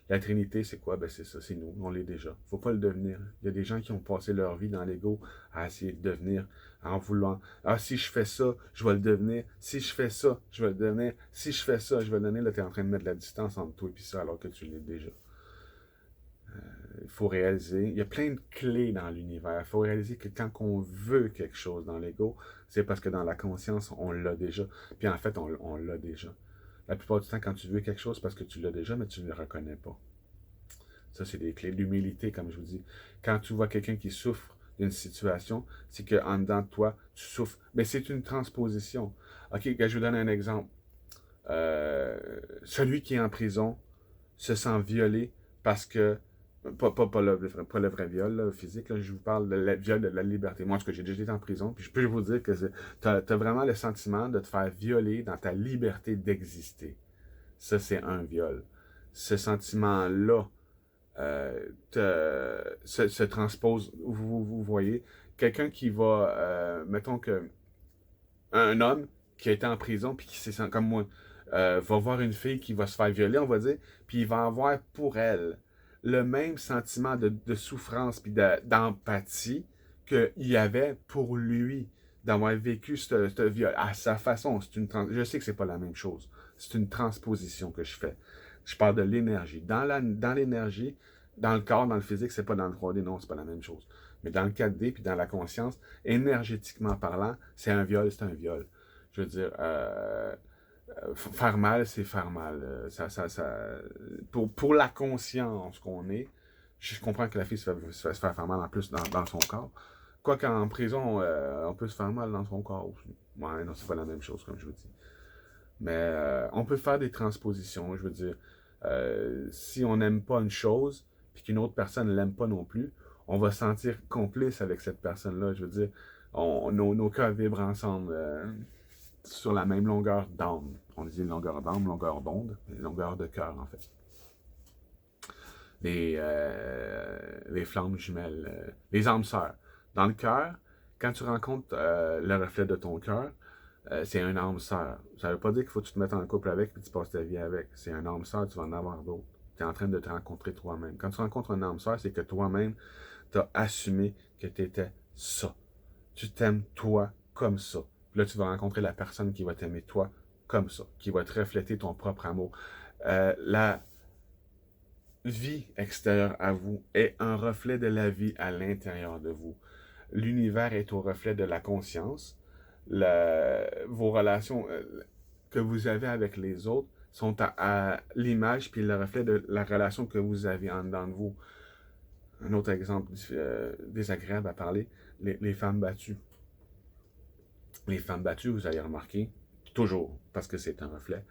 La Trinité, c'est quoi? Ben c'est ça, c'est nous. On l'est déjà. Faut pas le devenir. Il y a des gens qui ont passé leur vie dans l'ego à essayer de devenir, en voulant. Ah, si je fais ça, je vais le devenir. Si je fais ça, je vais le devenir. Si je fais ça, je vais le devenir. Là, tu es en train de mettre de la distance entre toi et ça alors que tu l'es déjà. Il faut réaliser, il y a plein de clés dans l'univers. Il faut réaliser que quand on veut quelque chose dans l'ego, c'est parce que dans la conscience, on l'a déjà. Puis en fait, on l'a déjà. La plupart du temps, quand tu veux quelque chose, c'est parce que tu l'as déjà, mais tu ne le reconnais pas. Ça, c'est des clés. L'humilité, comme je vous dis. Quand tu vois quelqu'un qui souffre d'une situation, c'est qu'en dedans de toi, tu souffres. Mais c'est une transposition. OK, je vous donne un exemple. Celui qui est en prison se sent violé parce que pas le vrai viol là, physique, là, je vous parle de la viol de la liberté. Moi, en tout cas, j'ai déjà été en prison, puis je peux vous dire que tu as vraiment le sentiment de te faire violer dans ta liberté d'exister. Ça, c'est un viol. Ce sentiment-là se transpose, vous voyez, quelqu'un qui va, mettons que un homme qui a été en prison, puis qui s'est senti comme moi, va voir une fille qui va se faire violer, on va dire, puis il va avoir pour elle le même sentiment de souffrance puis d'empathie qu'il y avait pour lui d'avoir vécu ce viol à sa façon. Je sais que c'est pas la même chose. C'est une transposition que je fais. Je parle de l'énergie. Dans l'énergie, dans le corps, dans le physique, c'est pas dans le 3D, non, c'est pas la même chose. Mais dans le 4D puis dans la conscience, énergétiquement parlant, c'est un viol, c'est un viol. Je veux dire, faire mal, c'est faire mal. Pour la conscience qu'on est, je comprends que la fille se fait faire mal en plus dans son corps. Quoi qu'en prison, on peut se faire mal dans son corps aussi. Ouais, non, c'est pas la même chose, comme je vous dis. Mais on peut faire des transpositions, je veux dire. Si on n'aime pas une chose, puis qu'une autre personne ne l'aime pas non plus, on va se sentir complice avec cette personne-là. Je veux dire, nos cœurs vibrent ensemble sur la même longueur d'onde. On dit longueur d'onde, longueur d'onde, longueur de cœur en fait. Les flammes jumelles, les âmes sœurs. Dans le cœur, quand tu rencontres le reflet de ton cœur, c'est un âme sœur. Ça veut pas dire qu'il faut que tu te mettes en couple avec et que tu passes ta vie avec. C'est un âme sœur, tu vas en avoir d'autres. Tu es en train de te rencontrer toi-même. Quand tu rencontres un âme sœur, c'est que toi-même, tu as assumé que tu étais ça. Tu t'aimes toi comme ça. Puis là, tu vas rencontrer la personne qui va t'aimer toi comme ça, qui va te refléter ton propre amour. La vie extérieure à vous est un reflet de la vie à l'intérieur de vous. L'univers est au reflet de la conscience. Vos relations que vous avez avec les autres, sont à l'image puis le reflet de la relation que vous avez en dedans de vous. Un autre exemple désagréable à parler, les femmes battues. Les femmes battues, vous allez remarquer, toujours, parce que c'est un reflet,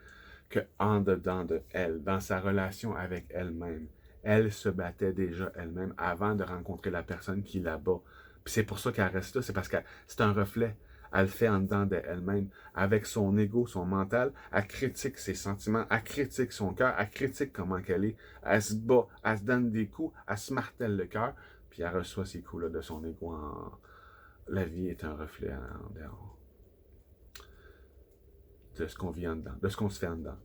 que en dedans de elle, dans sa relation avec elle-même, elle se battait déjà elle-même avant de rencontrer la personne qui la bat. Puis c'est pour ça qu'elle reste là, c'est parce que c'est un reflet. Elle le fait en dedans d'elle-même. Avec son ego, son mental, elle critique ses sentiments, elle critique son cœur, elle critique comment qu'elle est. Elle se bat, elle se donne des coups, elle se martèle le cœur, puis elle reçoit ces coups-là de son ego en... La vie est un reflet en dehors de ce qu'on vit en dedans, de ce qu'on se fait en dedans.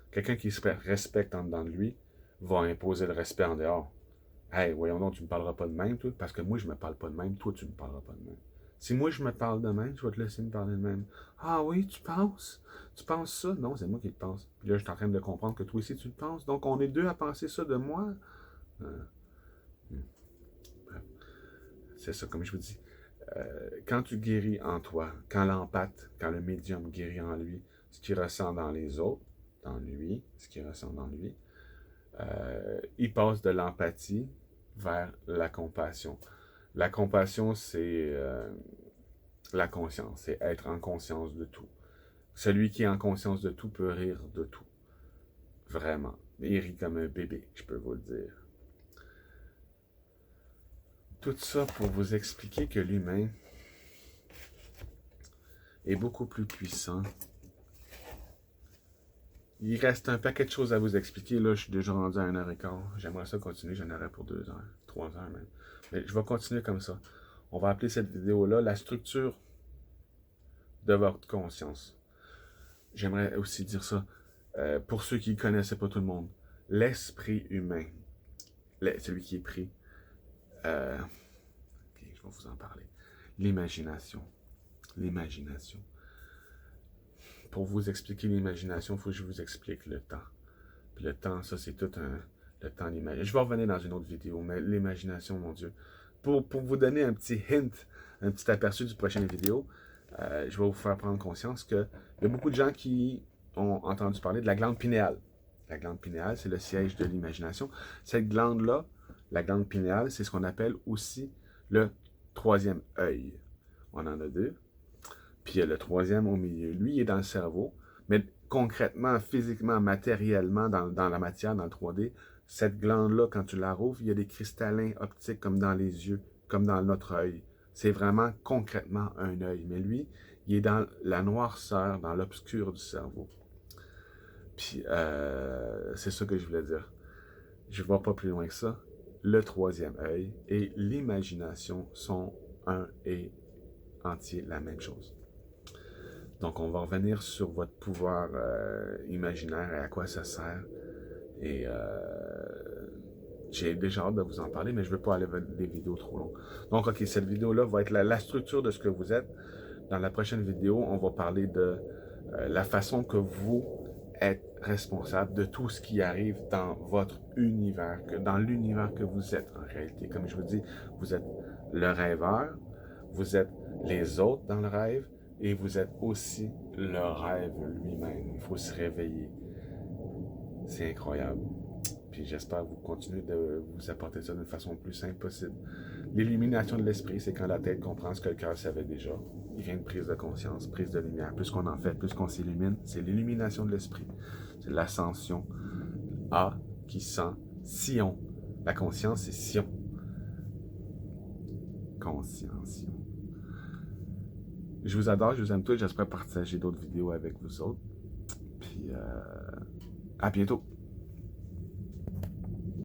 Quelqu'un qui se respecte en dedans de lui va imposer le respect en dehors. Hey, voyons donc, tu me parleras pas de même, toi, parce que moi, je me parle pas de même, toi, tu me parleras pas de même. Si moi, je me parle de même, je vais te laisser me parler de même. Ah oui, tu penses? Tu penses ça? Non, c'est moi qui le pense. Puis là, je suis en train de comprendre que toi aussi, tu le penses. Donc, on est deux à penser ça de moi. Euh, c'est ça, comme je vous dis. Quand tu guéris en toi, quand l'empathe, quand le médium guérit en lui, ce qu'il ressent dans les autres, dans lui, ce qu'il ressent dans lui, il passe de l'empathie vers la compassion. La compassion, c'est la conscience, c'est être en conscience de tout. Celui qui est en conscience de tout peut rire de tout. Vraiment. Il rit comme un bébé, je peux vous le dire. Tout ça pour vous expliquer que l'humain est beaucoup plus puissant. Il reste un paquet de choses à vous expliquer. Là, je suis déjà rendu à 1h15. J'aimerais ça continuer. J'en aurais pour 2 heures, 3 heures même. Mais je vais continuer comme ça. On va appeler cette vidéo-là la structure de votre conscience. J'aimerais aussi dire ça pour ceux qui ne connaissaient pas tout le monde. L'esprit humain, celui qui est pris, ok, je vais vous en parler. L'imagination. L'imagination. Pour vous expliquer l'imagination, il faut que je vous explique le temps. Puis le temps, ça, c'est tout le temps d'imagination. Je vais revenir dans une autre vidéo, mais l'imagination, mon Dieu. Pour vous donner un petit hint, un petit aperçu du prochain vidéo, je vais vous faire prendre conscience qu'il y a beaucoup de gens qui ont entendu parler de la glande pinéale. La glande pinéale, c'est le siège de l'imagination. Cette glande-là, la glande pinéale, c'est ce qu'on appelle aussi le troisième œil. On en a deux. Puis il y a le troisième au milieu. Lui, il est dans le cerveau, mais concrètement, physiquement, matériellement, dans la matière, dans le 3D, cette glande-là, quand tu la rouvres, il y a des cristallins optiques comme dans les yeux, comme dans notre œil. C'est vraiment concrètement un œil. Mais lui, il est dans la noirceur, dans l'obscur du cerveau. Puis, c'est ça que je voulais dire. Je ne vais pas plus loin que ça. Le troisième œil et l'imagination sont un et entier la même chose. Donc, on va revenir sur votre pouvoir imaginaire et à quoi ça sert. Et j'ai déjà hâte de vous en parler, mais je ne veux pas aller vers des vidéos trop longues. Donc, OK, cette vidéo-là va être la structure de ce que vous êtes. Dans la prochaine vidéo, on va parler de la façon que vous êtes responsable de tout ce qui arrive dans votre univers, dans l'univers que vous êtes en réalité. Comme je vous dis, vous êtes le rêveur, vous êtes les autres dans le rêve, et vous êtes aussi le rêve lui-même. Il faut se réveiller. C'est incroyable. Puis j'espère que vous continuez de vous apporter ça d'une façon plus simple possible. L'illumination de l'esprit, c'est quand la tête comprend ce que le cœur savait déjà. Il vient de prise de conscience, prise de lumière. Plus qu'on en fait, plus qu'on s'illumine. C'est l'illumination de l'esprit. C'est l'ascension. A qui sent Sion. La conscience, c'est Sion. Conscience. Je vous adore, je vous aime tous. J'espère partager d'autres vidéos avec vous autres. Puis, à bientôt.